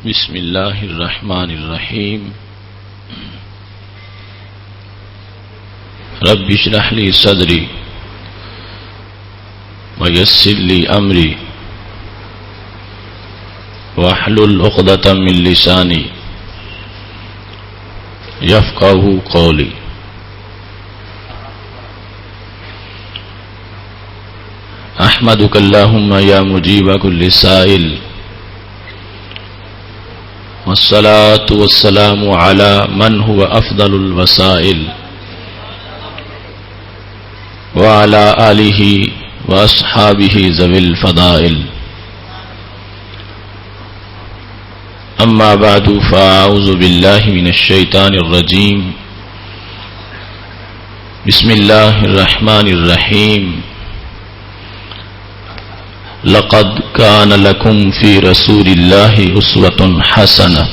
بسم اللہ الرحمن الرحیم رب اشرح لی صدری ویسر لی امری واحلل عقدۃ من لسانی یفقہوا قولی. احمدک اللہم یا مجیب کل سائل والصلاة والسلام على من هو أفضل الوسائل وعلى آله وأصحابه ذوي الفضائل. أما بعد فأعوذ بالله من الشيطان الرجيم. بسم الله الرحمن الرحيم. لقد كان لكم في رسول الله أسوة حسنة.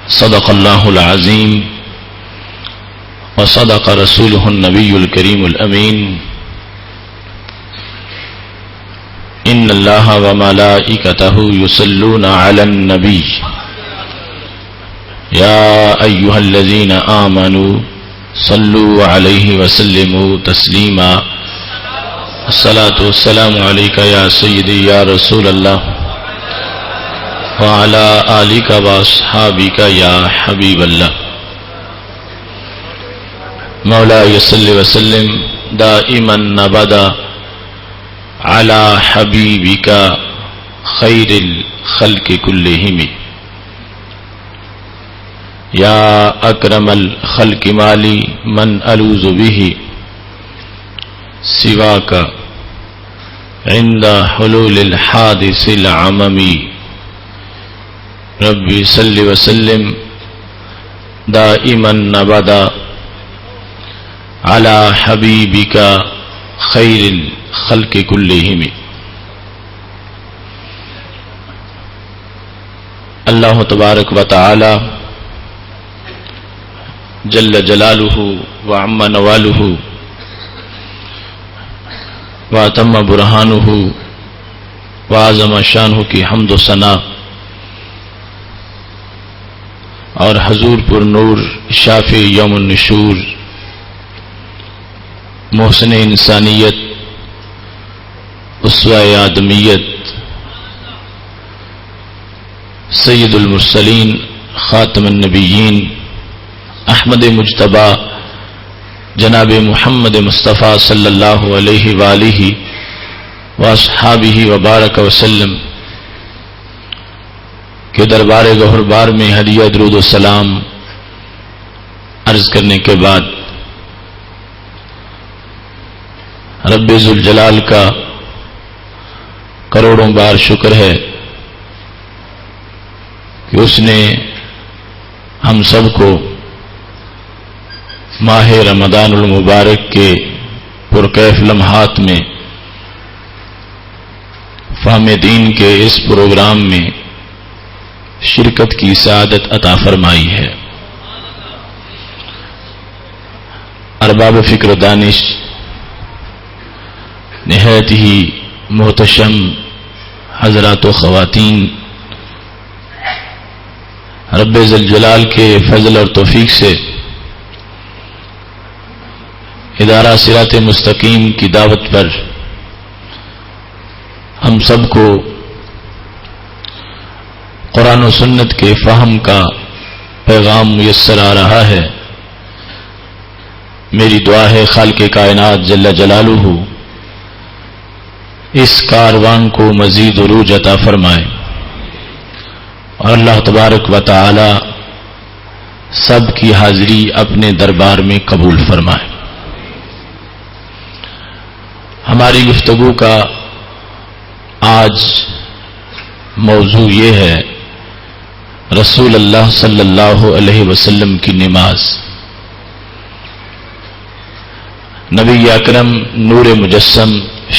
صدق الله العظيم وصدق رسوله النبي الكريم الأمين. إن الله وملائكته يصلون على النبي يا أيها الذين آمنوا صلوا عليه وسلموا تسليما. الصلاة والسلام عليك يا سيدي يا رسول الله وعلى آلك وأصحابك يا حبيب الله. مولاي صل وسلم دائما أبدا على حبيبك خير الخلق كلهم. يا أكرم الخلق مالي من ألوذ به سواك عند حلول الحادث العممی. ربی صل وسلم دائما ابدا على حبیبک خیر الخلق کلہم. اللہ تبارک و تعالی جل جلالہ وعم نوالہ واتم برہانہ وعظم شانہ کی حمد و ثنا اور حضور پر نور شافع یوم النشور محسن انسانیت اسوہ آدمیت سید المرسلین خاتم النبیین احمد مجتبی جناب محمد مصطفیٰ صلی اللہ علیہ وآلہ واصحابہ وبارک وسلم کے دربار گوہر بار میں ہدیہ درود و سلام عرض کرنے کے بعد رب ذوالجلال کا کروڑوں بار شکر ہے کہ اس نے ہم سب کو ماہ رمضان المبارک کے پرکیف لمحات میں فہم دین کے اس پروگرام میں شرکت کی سعادت عطا فرمائی ہے. ارباب فکر و دانش نہایت ہی محتشم حضرات و خواتین، رب ذوالجلال کے فضل اور توفیق سے ادارہ صراط مستقیم کی دعوت پر ہم سب کو قرآن و سنت کے فہم کا پیغام میسر آ رہا ہے. میری دعا ہے خالق کائنات جل جلالہ اس کاروان کو مزید عروج عطا فرمائے اور اللہ تبارک و تعالی سب کی حاضری اپنے دربار میں قبول فرمائے. ہماری گفتگو کا آج موضوع یہ ہے رسول اللہ صلی اللہ علیہ وسلم کی نماز. نبی اکرم نور مجسم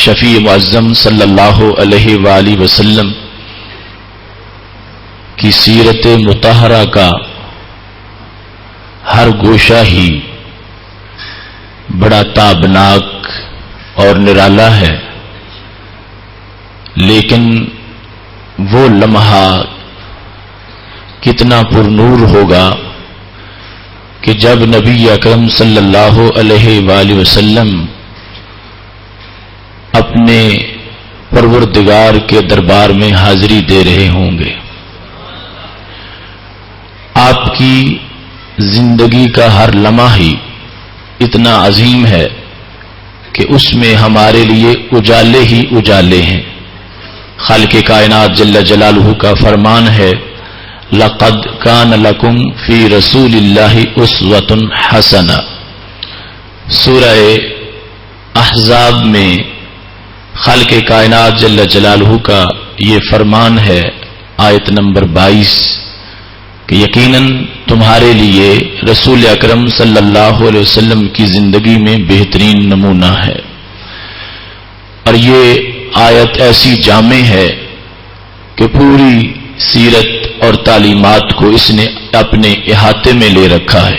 شفیع معظم صلی اللہ علیہ وآلہ وسلم کی سیرت مطہرہ کا ہر گوشہ ہی بڑا تابناک اور نرالا ہے، لیکن وہ لمحہ کتنا پرنور ہوگا کہ جب نبی اکرم صلی اللہ علیہ وآلہ وسلم اپنے پروردگار کے دربار میں حاضری دے رہے ہوں گے. آپ کی زندگی کا ہر لمحہ ہی اتنا عظیم ہے کہ اس میں ہمارے لیے اجالے ہی اجالے ہیں. خالق کائنات جل جلالہ کا فرمان ہے لقد کان لکم فی رسول اللہ اسوۃ حسنہ. سورہ احزاب میں خالق کائنات جل جلالہ کا یہ فرمان ہے آیت نمبر 22 کہ یقیناً تمہارے لیے رسول اکرم صلی اللہ علیہ وسلم کی زندگی میں بہترین نمونہ ہے. اور یہ آیت ایسی جامع ہے کہ پوری سیرت اور تعلیمات کو اس نے اپنے احاطے میں لے رکھا ہے.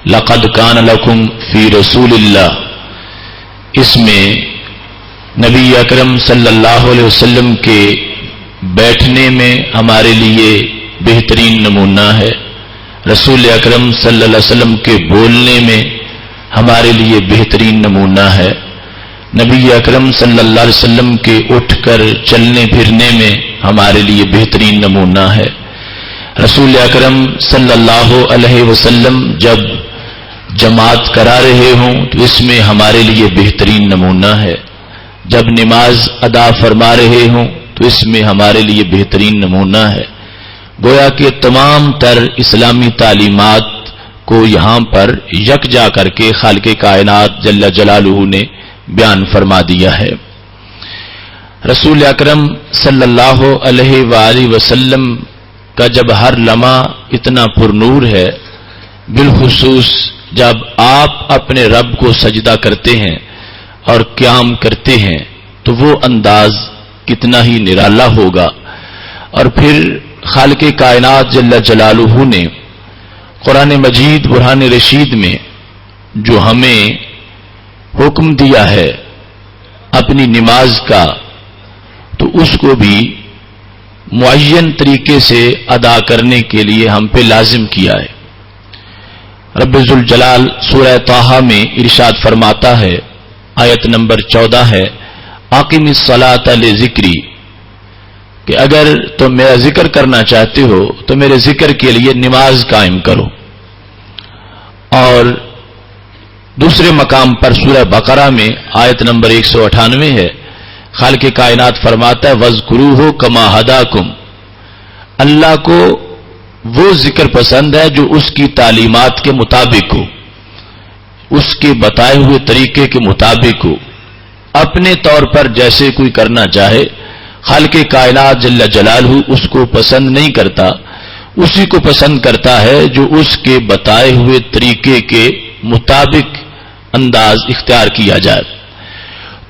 لقد کان لکم فی رسول اللہ، اس میں نبی اکرم صلی اللہ علیہ وسلم کے بیٹھنے میں ہمارے لیے بہترین نمونہ ہے. رسول اکرم صلی اللہ علیہ وسلم کے بولنے میں ہمارے لیے بہترین نمونہ ہے. نبی اکرم صلی اللہ علیہ وسلم کے اٹھ کر چلنے پھرنے میں ہمارے لیے بہترین نمونہ ہے. رسول اکرم صلی اللہ علیہ وسلم جب جماعت کرا رہے ہوں تو اس میں ہمارے لیے بہترین نمونہ ہے. جب نماز ادا فرما رہے ہوں تو اس میں ہمارے لیے بہترین نمونہ ہے. گویا کہ تمام تر اسلامی تعلیمات کو یہاں پر یکجا کر کے خالق کائنات جل جلالہ نے بیان فرما دیا ہے. رسول اکرم صلی اللہ علیہ وآلہ وسلم کا جب ہر لمحہ اتنا پرنور ہے، بالخصوص جب آپ اپنے رب کو سجدہ کرتے ہیں اور قیام کرتے ہیں تو وہ انداز کتنا ہی نرالا ہوگا. اور پھر خالق کائنات جل جلالہ نے قرآن مجید برہان رشید میں جو ہمیں حکم دیا ہے اپنی نماز کا، تو اس کو بھی معین طریقے سے ادا کرنے کے لیے ہم پہ لازم کیا ہے. رب ذوالجلال سورہ طٰہٰ میں ارشاد فرماتا ہے، آیت نمبر 14 ہے، اقم الصلاۃ لذکری، کہ اگر تم میرا ذکر کرنا چاہتے ہو تو میرے ذکر کے لیے نماز قائم کرو. اور دوسرے مقام پر سورہ بقرہ میں آیت نمبر 198 ہے، خالق کائنات فرماتا ہے وَاذْكُرُوهُ كَمَا هَدَاكُمْ، اللہ کو وہ ذکر پسند ہے جو اس کی تعلیمات کے مطابق ہو، اس کے بتائے ہوئے طریقے کے مطابق ہو. اپنے طور پر جیسے کوئی کرنا چاہے خالق کائنات جل جلالہ اس کو پسند نہیں کرتا، اسی کو پسند کرتا ہے جو اس کے بتائے ہوئے طریقے کے مطابق انداز اختیار کیا جائے.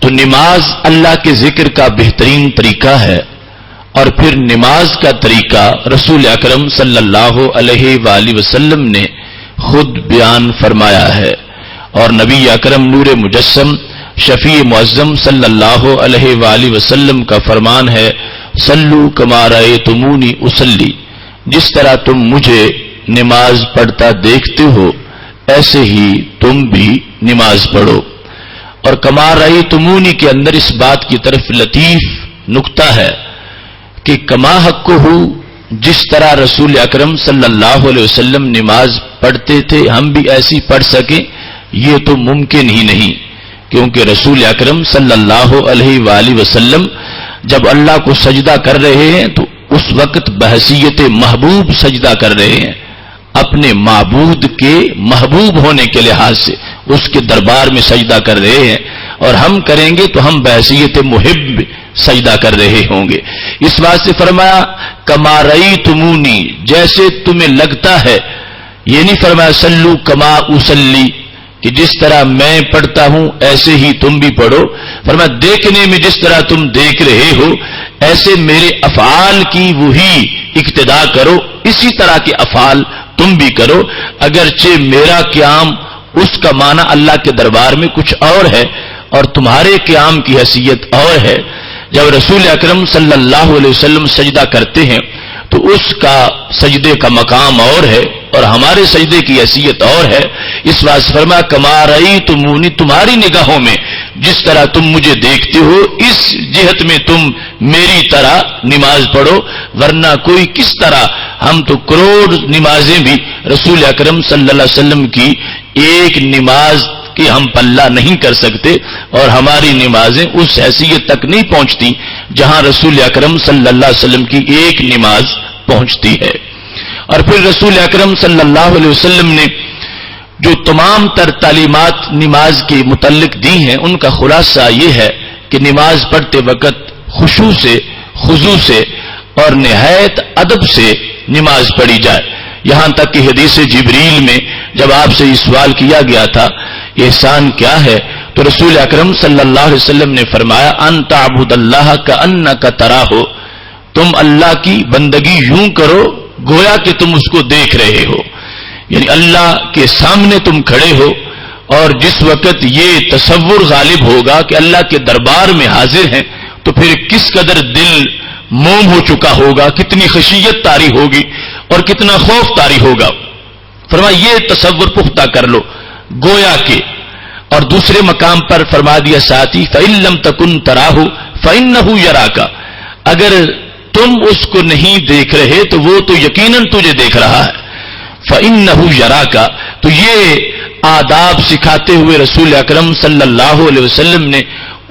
تو نماز اللہ کے ذکر کا بہترین طریقہ ہے. اور پھر نماز کا طریقہ رسول اکرم صلی اللہ علیہ وآلہ وسلم نے خود بیان فرمایا ہے. اور نبی اکرم نور مجسم شفیع معظم صلی اللہ علیہ وآلہ وسلم کا فرمان ہے صلو کما رأیتمونی اصلی، جس طرح تم مجھے نماز پڑھتا دیکھتے ہو ایسے ہی تم بھی نماز پڑھو. اور کما رأیتمونی کے اندر اس بات کی طرف لطیف نکتہ ہے کہ کما حقہ، جس طرح رسول اکرم صلی اللہ علیہ وسلم نماز پڑھتے تھے ہم بھی ایسی پڑھ سکیں، یہ تو ممکن ہی نہیں. کیونکہ رسول اکرم صلی اللہ علیہ وآلہ وسلم جب اللہ کو سجدہ کر رہے ہیں تو اس وقت بحیثیت محبوب سجدہ کر رہے ہیں، اپنے معبود کے محبوب ہونے کے لحاظ سے اس کے دربار میں سجدہ کر رہے ہیں. اور ہم کریں گے تو ہم بحیثیت محب سجدہ کر رہے ہوں گے. اس واسطے فرمایا کما رأیتمونی، جیسے تمہیں لگتا ہے. یہ نہیں فرمایا صلو کما اصلی کہ جس طرح میں پڑھتا ہوں ایسے ہی تم بھی پڑھو. فرمایا دیکھنے میں جس طرح تم دیکھ رہے ہو ایسے میرے افعال کی وہی اقتداء کرو، اسی طرح کے افعال تم بھی کرو. اگرچہ میرا قیام اس کا معنی اللہ کے دربار میں کچھ اور ہے اور تمہارے قیام کی حیثیت اور ہے، جب رسول اکرم صلی اللہ علیہ وسلم سجدہ کرتے ہیں تو اس کا سجدے کا مقام اور ہے اور ہمارے سجدے کی حیثیت اور ہے. اس واسطے فرمایا کما رأیتمونی، تمہاری نگاہوں میں جس طرح تم مجھے دیکھتے ہو اس جہت میں تم میری طرح نماز پڑھو، ورنہ کوئی کس طرح، ہم تو کروڑ نمازیں بھی رسول اکرم صلی اللہ علیہ وسلم کی ایک نماز کہ ہم پلہ نہیں کر سکتے، اور ہماری نمازیں اس حیثیت تک نہیں پہنچتی جہاں رسول اکرم صلی اللہ علیہ وسلم کی ایک نماز پہنچتی ہے. اور پھر رسول اکرم صلی اللہ علیہ وسلم نے جو تمام تر تعلیمات نماز کے متعلق دی ہیں ان کا خلاصہ یہ ہے کہ نماز پڑھتے وقت خشوع سے، خضوع سے اور نہایت ادب سے نماز پڑھی جائے. یہاں تک کہ حدیث جبریل میں جب آپ سے یہ سوال کیا گیا تھا احسان کیا ہے، تو رسول اکرم صلی اللہ علیہ وسلم نے فرمایا ان تعبد اللہ کأنک تراہ، تم اللہ کی بندگی یوں کرو گویا کہ تم اس کو دیکھ رہے ہو. یعنی اللہ کے سامنے تم کھڑے ہو، اور جس وقت یہ تصور غالب ہوگا کہ اللہ کے دربار میں حاضر ہیں تو پھر کس قدر دل موم ہو چکا ہوگا، کتنی خشیت طاری ہوگی اور کتنا خوف طاری ہوگا. فرمایا یہ تصور پختہ کر لو گویا کہ. اور دوسرے مقام پر فرما دیا ساتھی فَإِن لَّمْ تَكُن تَرَاهُ فَإِنَّهُ يَرَاكَ، اگر تم اس کو نہیں دیکھ رہے تو وہ تو یقیناً تجھے دیکھ رہا ہے. فَإِنَّهُ يَرَاكَ، تو یہ آداب سکھاتے ہوئے رسول اکرم صلی اللہ علیہ وسلم نے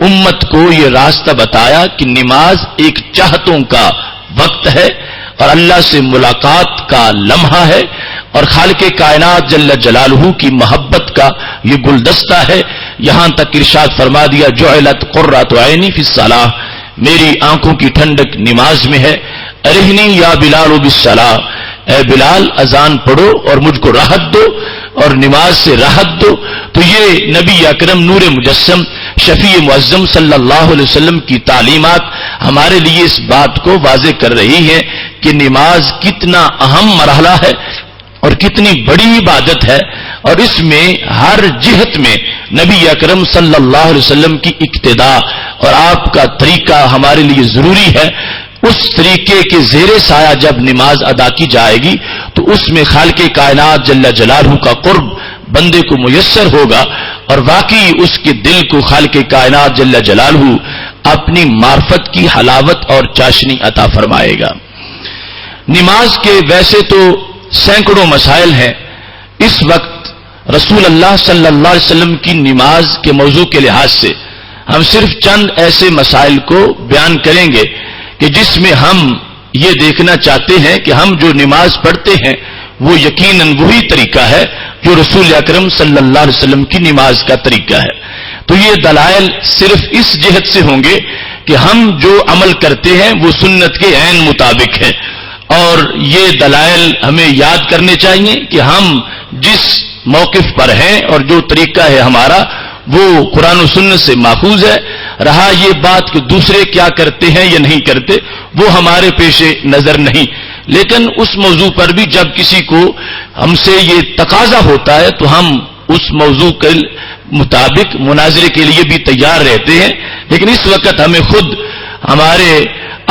امت کو یہ راستہ بتایا کہ نماز ایک چاہتوں کا وقت ہے اور اللہ سے ملاقات کا لمحہ ہے اور خالق کائنات جل جلالہ کی محبت کا یہ گلدستہ ہے. یہاں تک ارشاد فرما دیا جعلت قرۃ عینی فی الصلاۃ، میری آنکھوں کی ٹھنڈک نماز میں ہے. ارہنی یا بلال بالصلاۃ، اے بلال اذان پڑھو اور مجھ کو راحت دو اور نماز سے راحت دو. تو یہ نبی اکرم نور مجسم شفیع معظم صلی اللہ علیہ وسلم کی تعلیمات ہمارے لیے اس بات کو واضح کر رہی ہیں کہ نماز کتنا اہم مرحلہ ہے اور کتنی بڑی عبادت ہے، اور اس میں ہر جہت میں نبی اکرم صلی اللہ علیہ وسلم کی اقتداء اور آپ کا طریقہ ہمارے لیے ضروری ہے. اس طریقے کے زیر سایہ جب نماز ادا کی جائے گی تو اس میں خالق کائنات جل جلالہ کا قرب بندے کو میسر ہوگا اور واقعی اس کے دل کو خالق کائنات جل جلالہ اپنی معرفت کی حلاوت اور چاشنی عطا فرمائے گا. نماز کے ویسے تو سینکڑوں مسائل ہیں. اس وقت رسول اللہ صلی اللہ علیہ وسلم کی نماز کے موضوع کے لحاظ سے ہم صرف چند ایسے مسائل کو بیان کریں گے کہ جس میں ہم یہ دیکھنا چاہتے ہیں کہ ہم جو نماز پڑھتے ہیں وہ یقیناً وہی طریقہ ہے جو رسول اکرم صلی اللہ علیہ وسلم کی نماز کا طریقہ ہے. تو یہ دلائل صرف اس جہت سے ہوں گے کہ ہم جو عمل کرتے ہیں وہ سنت کے عین مطابق ہے، اور یہ دلائل ہمیں یاد کرنے چاہیے کہ ہم جس موقف پر ہیں اور جو طریقہ ہے ہمارا وہ قرآن و سنت سے ماخوذ ہے. رہا یہ بات کہ دوسرے کیا کرتے ہیں یا نہیں کرتے وہ ہمارے پیش نظر نہیں، لیکن اس موضوع پر بھی جب کسی کو ہم سے یہ تقاضا ہوتا ہے تو ہم اس موضوع کے مطابق مناظرے کے لیے بھی تیار رہتے ہیں. لیکن اس وقت ہمیں خود ہمارے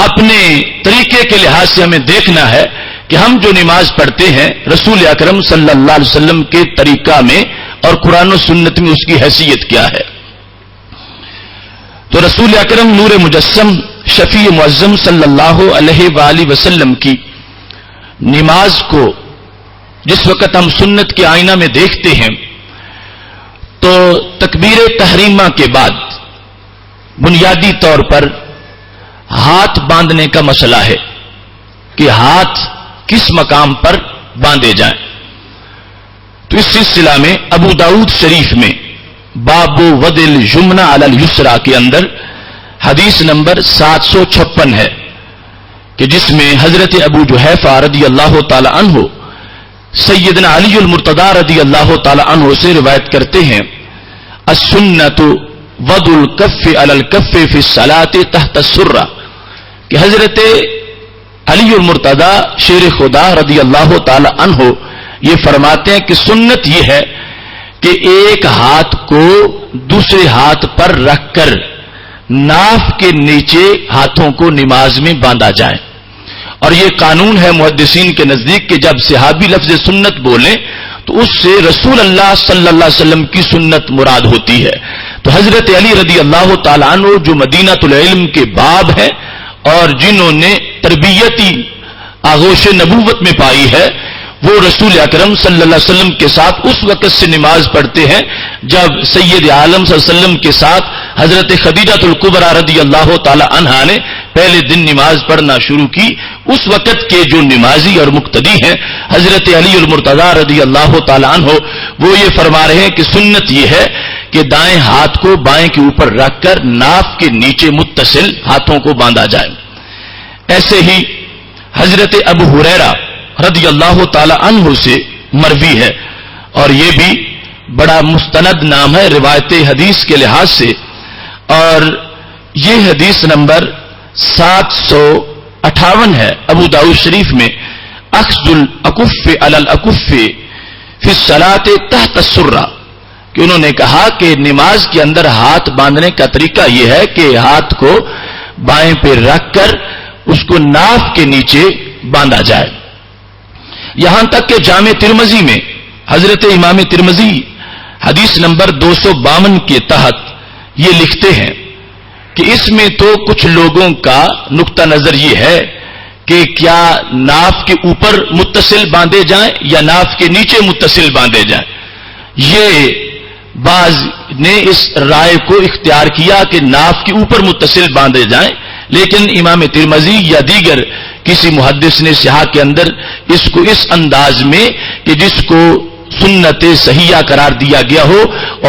اپنے طریقے کے لحاظ سے ہمیں دیکھنا ہے کہ ہم جو نماز پڑھتے ہیں رسول اکرم صلی اللہ علیہ وسلم کے طریقہ میں اور قرآن و سنت میں اس کی حیثیت کیا ہے. تو رسول اکرم نور مجسم شفیع معظم صلی اللہ علیہ وآلہ وسلم کی نماز کو جس وقت ہم سنت کے آئینہ میں دیکھتے ہیں تو تکبیر تحریمہ کے بعد بنیادی طور پر ہاتھ باندھنے کا مسئلہ ہے کہ ہاتھ کس مقام پر باندھے جائیں. تو اس سلسلہ میں ابو داؤد شریف میں باب وضع الیمنی علی الیسری کے اندر حدیث نمبر 756 ہے کہ جس میں حضرت ابو جحیفہ رضی اللہ تعالی عنہ سیدنا علی المرتضی رضی اللہ تعالی عنہ سے روایت کرتے ہیں السنۃ وضع الکف علی الکف فی الصلاۃ تحت السرہ، کہ حضرت علی المرتضی شیر خدا رضی اللہ تعالی عنہ یہ فرماتے ہیں کہ سنت یہ ہے کہ ایک ہاتھ کو دوسرے ہاتھ پر رکھ کر ناف کے نیچے ہاتھوں کو نماز میں باندھا جائے. اور یہ قانون ہے محدثین کے نزدیک کہ جب صحابی لفظ سنت بولیں تو اس سے رسول اللہ صلی اللہ علیہ وسلم کی سنت مراد ہوتی ہے. تو حضرت علی رضی اللہ تعالیٰ عنہ جو مدینۃ العلم کے باب ہیں اور جنہوں نے تربیتی آغوش نبوت میں پائی ہے، وہ رسول اکرم صلی اللہ علیہ وسلم کے ساتھ اس وقت سے نماز پڑھتے ہیں جب سید عالم صلی اللہ علیہ وسلم کے ساتھ حضرت خدیجہ الکبریٰ رضی اللہ تعالی عنہا نے پہلے دن نماز پڑھنا شروع کی. اس وقت کے جو نمازی اور مقتدی ہیں حضرت علی المرتضیٰ رضی اللہ تعالی عنہ، وہ یہ فرما رہے ہیں کہ سنت یہ ہے کہ دائیں ہاتھ کو بائیں کے اوپر رکھ کر ناف کے نیچے متصل ہاتھوں کو باندھا جائے. ایسے ہی حضرت ابو ہریرہ رضی اللہ تعالی عنہ سے مروی ہے، اور یہ بھی بڑا مستند نام ہے روایت حدیث کے لحاظ سے، اور یہ حدیث نمبر 758 ہے ابو داؤد شریف میں. اخذ الاکف علی الاکف فی الصلاۃ تحت السرہ، کہ انہوں نے کہا کہ نماز کے اندر ہاتھ باندھنے کا طریقہ یہ ہے کہ ہاتھ کو بائیں پہ رکھ کر اس کو ناف کے نیچے باندھا جائے. یہاں تک کہ جامع ترمذی میں حضرت امام ترمذی حدیث نمبر 252 کے تحت یہ لکھتے ہیں کہ اس میں تو کچھ لوگوں کا نقطہ نظر یہ ہے کہ کیا ناف کے اوپر متصل باندھے جائیں یا ناف کے نیچے متصل باندھے جائیں. یہ بعض نے اس رائے کو اختیار کیا کہ ناف کے اوپر متصل باندھے جائیں، لیکن امام ترمذی یا دیگر کسی محدث نے صحاح کے اندر اس کو اس انداز میں کہ جس کو سنت صحیحہ قرار دیا گیا ہو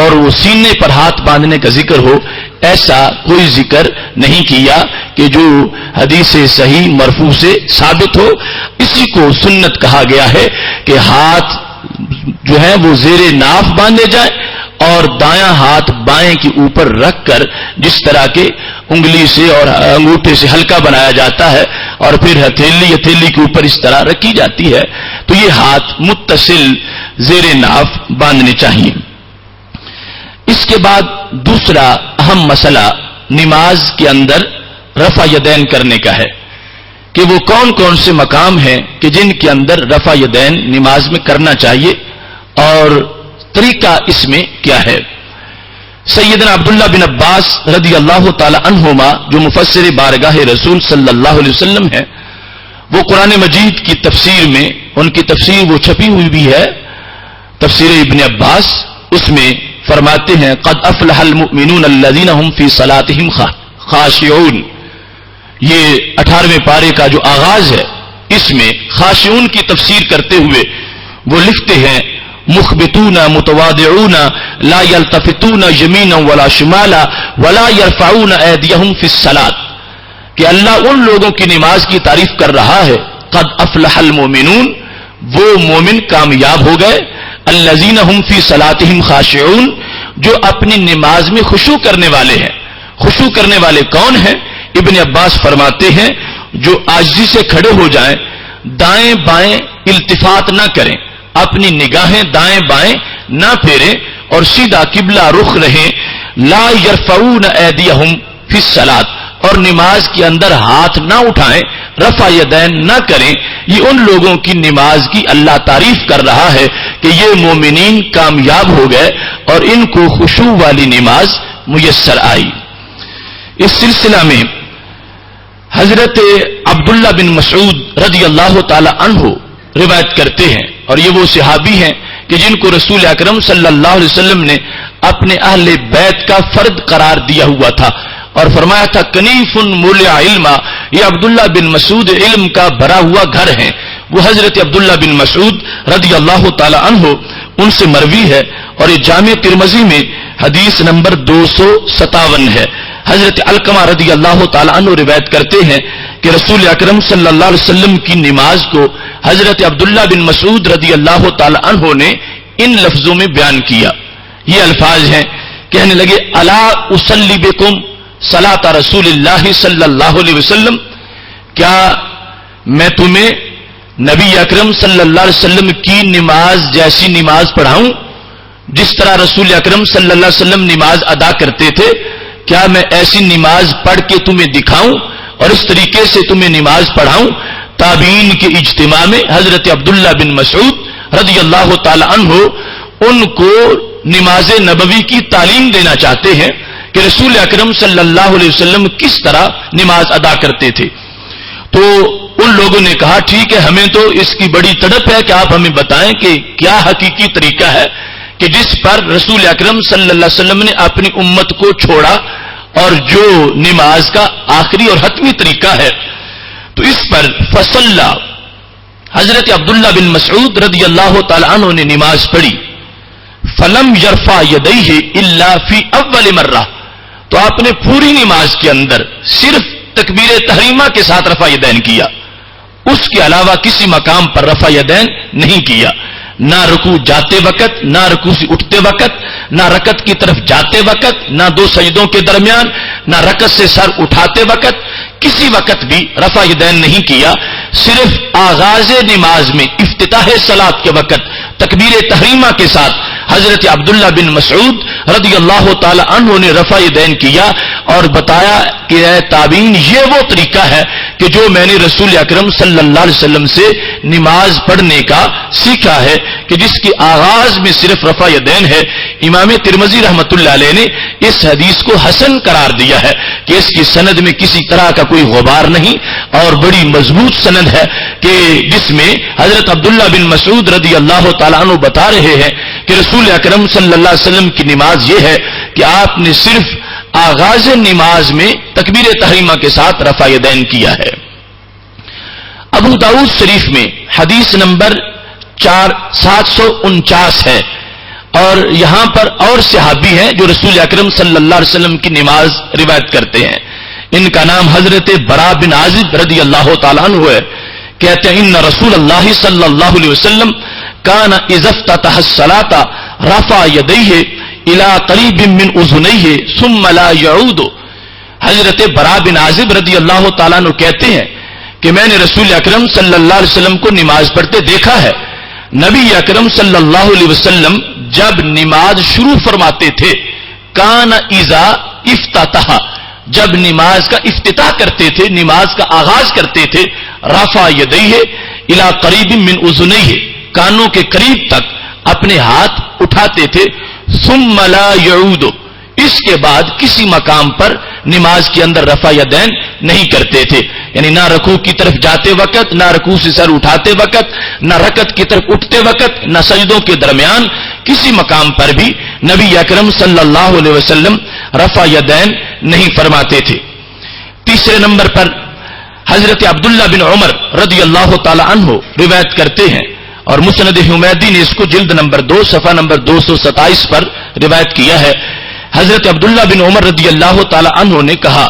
اور وہ سینے پر ہاتھ باندھنے کا ذکر ہو، ایسا کوئی ذکر نہیں کیا کہ جو حدیث صحیح مرفوع سے ثابت ہو. اسی کو سنت کہا گیا ہے کہ ہاتھ جو ہے وہ زیر ناف باندھے جائیں اور دایاں ہاتھ بائیں کے اوپر رکھ کر جس طرح کے انگلی سے اور انگوٹھے سے ہلکا بنایا جاتا ہے اور پھر ہتھیلی کے اوپر اس طرح رکھی جاتی ہے، تو یہ ہاتھ متصل زیر ناف باندھنے چاہیے. اس کے بعد دوسرا اہم مسئلہ نماز کے اندر رفع یدین کرنے کا ہے کہ وہ کون کون سے مقام ہیں کہ جن کے اندر رفع یدین نماز میں کرنا چاہیے اور طریقہ اس میں کیا ہے. سیدنا عبداللہ بن عباس رضی اللہ تعالی عنہما جو مفسر بارگاہ رسول صلی اللہ علیہ وسلم ہیں، وہ قرآن مجید کی تفسیر میں ان کی تفسیر وہ چھپی ہوئی بھی ہے تفسیر ابن عباس، اس میں فرماتے ہیں قد افلح المؤمنون الذین هم فی صلاتهم خاشعون. یہ 18ویں پارے کا جو آغاز ہے اس میں خاشعون کی تفسیر کرتے ہوئے وہ لکھتے ہیں مخبتون متواضعون لا یلتفتون یمینا ولا شمالا ولا یرفعون ایدیہم فی الصلاۃ، کہ اللہ ان لوگوں کی نماز کی تعریف کر رہا ہے قد افلح المؤمنون، وہ مومن کامیاب ہو گئے، الذین هم فی صلاتہم خاشعون، جو اپنی نماز میں خشوع کرنے والے ہیں. خشوع کرنے والے کون ہیں؟ ابن عباس فرماتے ہیں جو عاجزی سے کھڑے ہو جائیں، دائیں بائیں التفات نہ کریں، اپنی نگاہیں دائیں بائیں نہ پھیریں اور سیدھا قبلہ رخ رہیں، لا یرفعون ایدیہم فی الصلاۃ، اور نماز کے اندر ہاتھ نہ اٹھائیں، رفع یدین نہ کریں. یہ ان لوگوں کی نماز کی اللہ تعریف کر رہا ہے کہ یہ مومنین کامیاب ہو گئے اور ان کو خشوع والی نماز میسر آئی. اس سلسلہ میں حضرت عبداللہ بن مسعود رضی اللہ تعالی عنہ روایت کرتے ہیں، اور یہ وہ صحابی ہیں کہ جن کو رسول اکرم صلی اللہ علیہ وسلم نے اپنے اہل بیت کا فرد قرار دیا ہوا تھا اور فرمایا تھا کنیف مولع علما، یہ عبداللہ بن مسعود علم کا بھرا ہوا گھر ہے. وہ حضرت عبداللہ بن مسعود رضی اللہ تعالی عنہ ان سے مروی ہے، اور یہ جامع ترمذی میں حدیث نمبر 257 ہے. حضرت علقمہ رضی اللہ تعالی عنہ روایت کرتے ہیں کہ رسول اکرم صلی اللہ علیہ وسلم کی نماز کو حضرت عبداللہ بن مسعود رضی اللہ تعالی عنہ نے ان لفظوں میں بیان کیا. یہ الفاظ ہیں، کہنے لگے الا اصلی بکم صلاۃ رسول اللہ صلی اللہ علیہ وسلم، کیا میں تمہیں نبی اکرم صلی اللہ علیہ وسلم کی نماز جیسی نماز پڑھاؤں جس طرح رسول اکرم صلی اللہ علیہ وسلم نماز ادا کرتے تھے. کیا میں ایسی نماز پڑھ کے تمہیں دکھاؤں اور اس طریقے سے تمہیں نماز پڑھاؤں؟ تابعین کے اجتماع میں حضرت عبداللہ بن مسعود رضی اللہ تعالی عنہ ان کو نماز نبوی کی تعلیم دینا چاہتے ہیں کہ رسول اکرم صلی اللہ علیہ وسلم کس طرح نماز ادا کرتے تھے. تو ان لوگوں نے کہا ٹھیک ہے، ہمیں تو اس کی بڑی تڑپ ہے کہ آپ ہمیں بتائیں کہ کیا حقیقی طریقہ ہے کہ جس پر رسول اکرم صلی اللہ علیہ وسلم نے اپنی امت کو چھوڑا اور جو نماز کا آخری اور حتمی طریقہ ہے. تو اس پر فصلہ حضرت عبداللہ بن مسعود رضی اللہ تعالی عنہ نے نماز پڑھی. فلم یرفع یدیہ الا فی اول مرہ، تو آپ نے پوری نماز کے اندر صرف تکبیر تحریمہ کے ساتھ رفع یدین کیا، اس کے علاوہ کسی مقام پر رفع یدین نہیں کیا. نہ رکوع جاتے وقت، نہ رکوع سے اٹھتے وقت، نہ رکعت کی طرف جاتے وقت، نہ دو سجدوں کے درمیان، نہ رکعت سے سر اٹھاتے وقت، کسی وقت بھی رفع یدین نہیں کیا. صرف آغاز نماز میں افتتاح صلاۃ کے وقت تکبیر تحریمہ کے ساتھ حضرت عبداللہ بن مسعود رضی اللہ تعالی عنہ نے رفع یدین کیا اور بتایا کہ اے تابعین، یہ وہ طریقہ ہے کہ جو میں نے رسول اکرم صلی اللہ علیہ وسلم سے نماز پڑھنے کا سیکھا ہے کہ جس کی آغاز میں صرف رفع یدین ہے. امام ترمذی رحمۃ اللہ علیہ نے اس حدیث کو حسن قرار دیا ہے کہ اس کی سند میں کسی طرح کا کوئی غبار نہیں اور بڑی مضبوط سند ہے کہ جس میں حضرت عبداللہ بن مسعود رضی اللہ تعالیٰ عنہ بتا رہے ہیں کہ رسول اکرم صلی اللہ علیہ وسلم کی نماز یہ ہے کہ آپ نے صرف آغاز نماز میں تکبیر تحریمہ کے ساتھ رفع یدین کیا ہے. ابو داؤد شریف میں حدیث نمبر 4749 ہے اور یہاں پر اور صحابی ہیں جو رسول اکرم صلی اللہ علیہ وسلم کی نماز روایت کرتے ہیں. ان کا نام حضرت برا بن عازب رضی اللہ تعالیٰ عنہ ہے. کہتے ہیں ان رسول اللہ صلی اللہ علیہ وسلم کان اذا افتتح الصلاۃ رفع یدیہ الی قریب من اذنیہ ثم لا یعود. حضرت برا بن عازب رضی اللہ تعالیٰ عنہ کہتے ہیں کہ میں نے رسول اکرم صلی اللہ علیہ وسلم کو نماز پڑھتے دیکھا ہے. نبی اکرم صلی اللہ علیہ وسلم جب نماز شروع فرماتے تھے کان اذا افتتح، جب نماز کا افتتاح کرتے تھے، نماز کا آغاز کرتے تھے، رفع یدیہ الی قریب من اذنیہ، کانوں کے قریب تک اپنے ہاتھ اٹھاتے تھے. ثم لا یعود، اس کے بعد کسی مقام پر نماز کے اندر رفع یدین نہیں کرتے تھے. یعنی نہ رکوع کی طرف جاتے وقت، نہ رکوع سے سر اٹھاتے وقت، نہ رکعت کی طرف اٹھتے وقت، نہ سجدوں کے درمیان کسی مقام پر بھی نبی اکرم صلی اللہ علیہ وسلم رفع یدین نہیں فرماتے تھے. تیسرے نمبر پر حضرت عبداللہ بن عمر رضی اللہ تعالی عنہ روایت کرتے ہیں اور مسند حمیدی نے اس کو جلد نمبر 2 صفحہ نمبر 227 پر روایت کیا ہے. حضرت عبداللہ بن عمر رضی اللہ تعالی عنہ نے کہا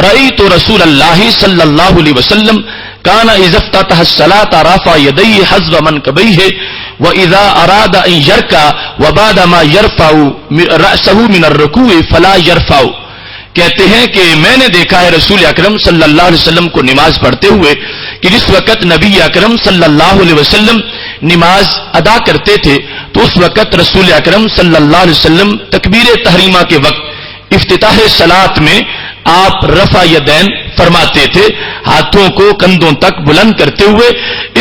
رأیت رسول اللہ صلی اللہ علیہ وسلم کان اذا افتتح الصلاۃ رفع یدیہ حذو منکبیہ واذا اراد ان یرکع وبعد ما یرفع رأسہ من الرکوع فلا یرفع. کہتے ہیں کہ میں نے دیکھا ہے رسول اکرم صلی اللہ علیہ وسلم کو نماز پڑھتے ہوئے کہ جس وقت نبی اکرم صلی اللہ علیہ وسلم نماز ادا کرتے تھے تو اس وقت رسول اکرم صلی اللہ علیہ وسلم تکبیر تحریمہ کے وقت افتتاح صلاۃ میں آپ رفع یدین فرماتے تھے، ہاتھوں کو کندھوں تک بلند کرتے ہوئے.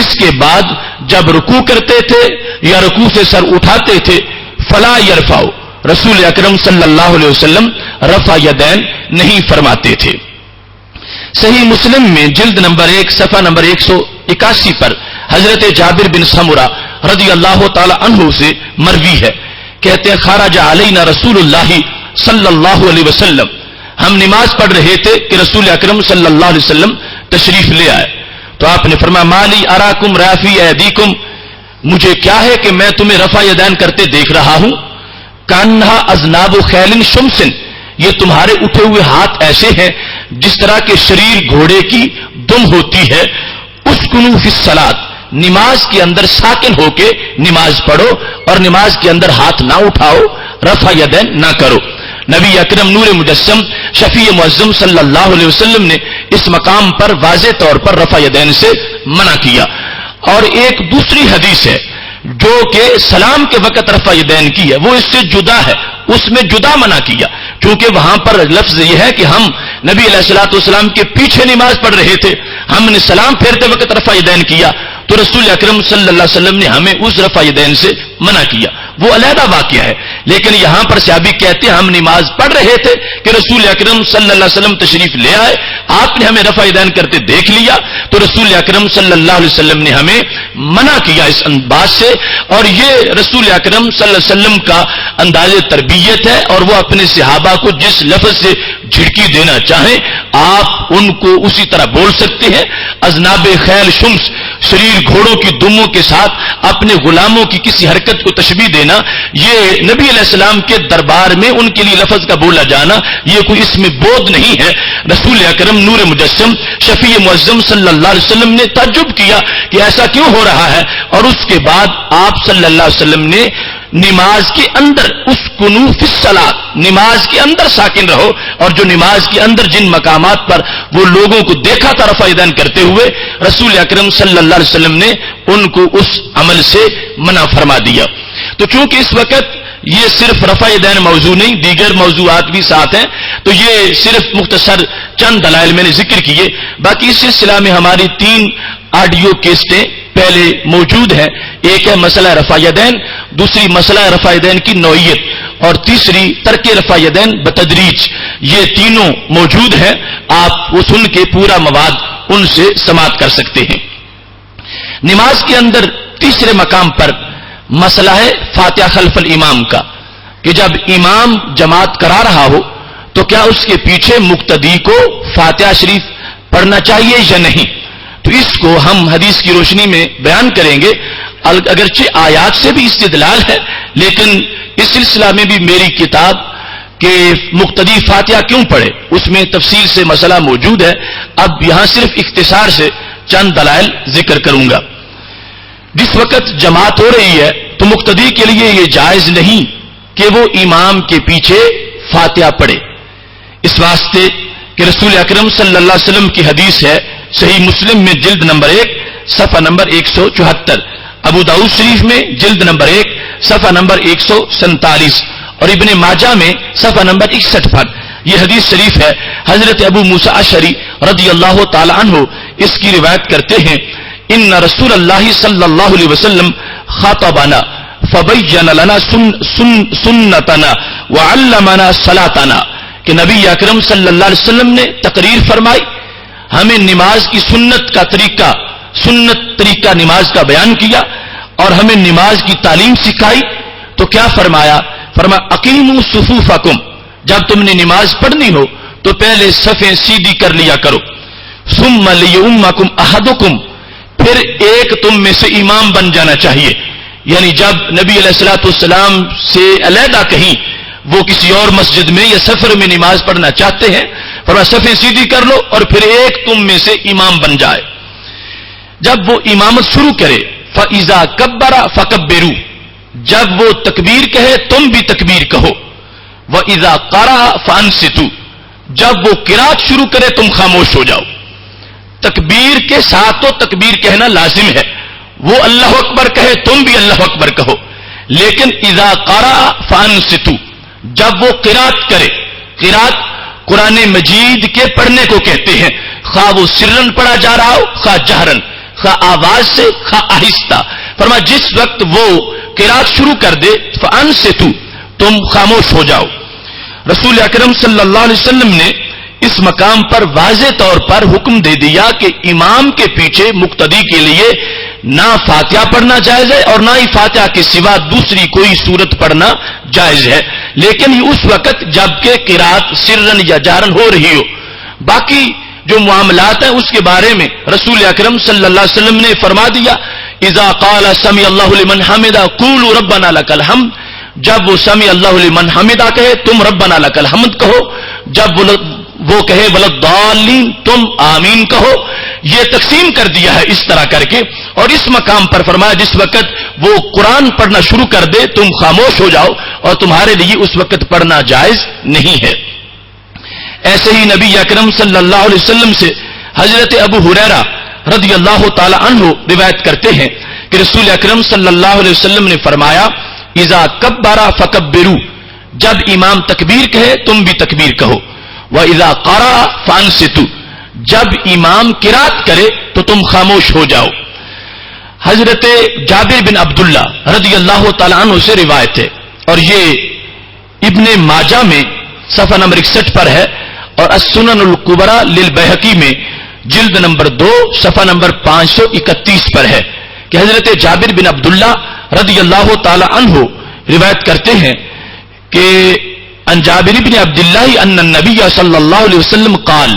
اس کے بعد جب رکوع کرتے تھے یا رکوع سے سر اٹھاتے تھے فلا یرفع، رسول اکرم صلی اللہ علیہ وسلم رفع یدین نہیں فرماتے تھے. صحیح مسلم میں جلد نمبر 1 صفحہ نمبر 181 پر حضرت جابر بن سمرہ رضی اللہ تعالی عنہ سے مروی ہے. کہتے ہیں خرج علینا رسول اللہ صلی اللہ علیہ وسلم، ہم نماز پڑھ رہے تھے کہ رسول اکرم صلی اللہ علیہ وسلم تشریف لے آئے تو آپ نے فرمایا مالی اراکم رافی ایدیکم، مجھے کیا ہے کہ میں تمہیں رفع یدین کرتے دیکھ رہا ہوں. کانہا اذناب خیل شمسن، یہ تمہارے اٹھے ہوئے ہاتھ ایسے ہیں جس طرح کے شریر گھوڑے کی دم ہوتی ہے. اسکنوا فی الصلاۃ، نماز کے اندر ساکن ہو کے نماز پڑھو اور نماز کے اندر ہاتھ نہ اٹھاؤ، رفع یدین نہ کرو. نبی اکرم نور مجسم شفیع معظم صلی اللہ علیہ وسلم نے اس مقام پر واضح طور پر رفع یدین سے منع کیا. اور ایک دوسری حدیث ہے جو کہ سلام کے وقت رفع یدین کی ہے، وہ اس سے جدا ہے، اس میں جدا منع کیا چونکہ وہاں پر لفظ یہ ہے کہ ہم نبی علیہ الصلوۃ والسلام کے پیچھے نماز پڑھ رہے تھے، ہم نے سلام پھیرتے وقت رفع یدین کیا، تو رسول اکرم صلی اللہ علیہ وسلم نے ہمیں اس رفع یدین سے منع کیا، وہ علیحدہ واقعہ ہے۔ لیکن یہاں پر صحابی کہتے ہیں ہم نماز پڑھ رہے تھے کہ رسول اکرم صلی اللہ علیہ وسلم تشریف لے آئے، آپ نے ہمیں رفع یدین کرتے دیکھ لیا، تو رسول اکرم صلی اللہ علیہ وسلم نے ہمیں منع کیا اس انداز سے۔ اور یہ رسول اکرم صلی اللہ علیہ وسلم کا انداز تربیت ہے، اور وہ اپنے صحابہ کو جس لفظ سے جھڑکی دینا چاہیں آپ ان کو اسی طرح بول سکتے ہیں۔ اذناب خیل شمس، شریر گھوڑوں کی دموں کے ساتھ اپنے غلاموں کی کسی حرکت کو تشبیہ دینا، یہ نبی علیہ السلام کے دربار میں ان کے لیے لفظ کا بولا جانا یہ کوئی اس میں بودھ نہیں ہے۔ رسول اکرم نور مجسم شفیع معظم صلی اللہ علیہ وسلم نے تعجب کیا کہ ایسا کیوں ہو رہا ہے، اور اس کے بعد آپ صلی اللہ علیہ وسلم نے نماز کے اندر اسکنوا فی الصلاۃ، نماز کے اندر ساکن رہو، اور جو نماز کے اندر جن مقامات پر وہ لوگوں کو دیکھا تھا رفع یدین کرتے ہوئے، رسول اکرم صلی اللہ علیہ وسلم نے ان کو اس عمل سے منع فرما دیا۔ تو چونکہ اس وقت یہ صرف رفع یدین موضوع نہیں، دیگر موضوعات بھی ساتھ ہیں، تو یہ صرف مختصر چند دلائل میں نے ذکر کیے۔ باقی اس سلسلہ میں ہماری 3 آڈیو کیسٹیں پہلے موجود ہیں، ایک ہے مسئلہ رفع یدین، دوسری مسئلہ رفع یدین کی نوعیت، اور تیسری ترک رفع یدین بتدریج۔ یہ تینوں موجود ہیں، آپ وہ سن کے پورا مواد ان سے سماعت کر سکتے ہیں۔ نماز کے اندر تیسرے مقام پر مسئلہ ہے فاتحہ خلف الامام کا، کہ جب امام جماعت کرا رہا ہو تو کیا اس کے پیچھے مقتدی کو فاتحہ شریف پڑھنا چاہیے یا نہیں۔ تو اس کو ہم حدیث کی روشنی میں بیان کریں گے، اگرچہ آیات سے بھی استدلال ہے، لیکن اس سلسلہ میں بھی میری کتاب کہ مقتدی فاتحہ کیوں پڑھے اس میں تفصیل سے مسئلہ موجود ہے۔ اب یہاں صرف اختصار سے چند دلائل ذکر کروں گا۔ جس وقت جماعت ہو رہی ہے تو مقتدی کے لیے یہ جائز نہیں کہ وہ امام کے پیچھے فاتحہ پڑھے، اس واسطے کہ رسول اکرم صلی اللہ علیہ وسلم کی حدیث ہے صحیح مسلم میں جلد نمبر 1 صفحہ نمبر 174، ابو داؤد شریف میں جلد نمبر 1 صفحہ نمبر 147، اور ابن ماجہ میں صفحہ نمبر 61 پر یہ حدیث شریف ہے۔ حضرت ابو موسیٰ اشعری رضی اللہ تعالی عنہ اس کی روایت کرتے ہیں، ان رسول اللہ صلی اللہ علیہ وسلم خاطبنا فبین لنا سنتنا وعلمنا صلاتنا، کہ نبی اکرم صلی اللہ علیہ وسلم نے تقریر فرمائی، ہمیں نماز کی سنت طریقہ نماز کا بیان کیا اور ہمیں نماز کی تعلیم سکھائی۔ تو کیا فرمایا؟ فرمایا اقیموا صفوفکم، جب تم نے نماز پڑھنی ہو تو پہلے صفیں سیدھی کر لیا کرو، ثم لیؤمکم احدکم، پھر ایک تم میں سے امام بن جانا چاہیے۔ یعنی جب نبی علیہ الصلوۃ والسلام سے علیحدہ کہیں وہ کسی اور مسجد میں یا سفر میں نماز پڑھنا چاہتے ہیں، فرمایا صفیں سیدھی کر لو اور پھر ایک تم میں سے امام بن جائے۔ جب وہ امامت شروع کرے فَإِذَا كَبَّرَ فَكَبِّرُوا، جب وہ تکبیر کہے تم بھی تکبیر کہو، وَإِذَا قَرَأَ فَأَنصِتُوا، جب وہ قرات شروع کرے تم خاموش ہو جاؤ۔ تکبیر کے ساتھ تو تکبیر کہنا لازم ہے، وہ اللہ اکبر کہے تم بھی اللہ اکبر کہو، لیکن اذا قرأ فانصتوا، جب وہ قرات کرے، قرات قرآن مجید کے پڑھنے کو کہتے ہیں، خواہ وہ سرن پڑھا جا رہا ہو، خواہ جہرن، خواہ آواز سے، خواہ آہستہ، فرمایا جس وقت وہ قرات شروع کر دے فانصتوا، تم خاموش ہو جاؤ۔ رسول اکرم صلی اللہ علیہ وسلم نے اس مقام پر واضح طور پر حکم دے دیا کہ امام کے پیچھے مقتدی کے لیے نہ فاتحہ پڑھنا جائز ہے اور نہ ہی فاتحہ کے سوا دوسری کوئی سورت پڑھنا جائز ہے، لیکن یہ اس وقت جبکہ قرات سرن یا جہرن ہو رہی ہو۔ باقی جو معاملات ہیں اس کے بارے میں رسول اکرم صلی اللہ علیہ وسلم نے فرما دیا، اذا قال سمع اللہ لمن حمدہ قولوا ربنا لک الحمد، جب وہ سمع اللہ لمن حمدہ کہے تم ربنا لک الحمد کہو، جب وہ کہے ولضالین تم آمین کہو۔ یہ تقسیم کر دیا ہے اس طرح کر کے، اور اس مقام پر فرمایا جس وقت وہ قرآن پڑھنا شروع کر دے تم خاموش ہو جاؤ، اور تمہارے لیے اس وقت پڑھنا جائز نہیں ہے۔ ایسے ہی نبی اکرم صلی اللہ علیہ وسلم سے حضرت ابو ہریرہ رضی اللہ تعالی عنہ روایت کرتے ہیں کہ رسول اکرم صلی اللہ علیہ وسلم نے فرمایا اذا کبر فکبروا، جب امام تکبیر کہے تم بھی تکبیر کہو. وَإِذَا قَرَأَ فَأَنصِتُوا، جب امام قرات کرے تو تم خاموش ہو جاؤ. حضرت جابر بن عبداللہ رضی اللہ تعالیٰ عنہ سے روایت ہے، اور یہ ابن ماجہ میں صفحہ نمبر 61 پر ہے، اور السنن الکبریٰ للبیہقی میں جلد نمبر 2 صفحہ نمبر 531 پر ہے کہ حضرت جابر بن عبداللہ رضی اللہ تعالی عنہ روایت کرتے ہیں کہ ان جابر بن عبداللہ ان النبی صلی اللہ علیہ وسلم قال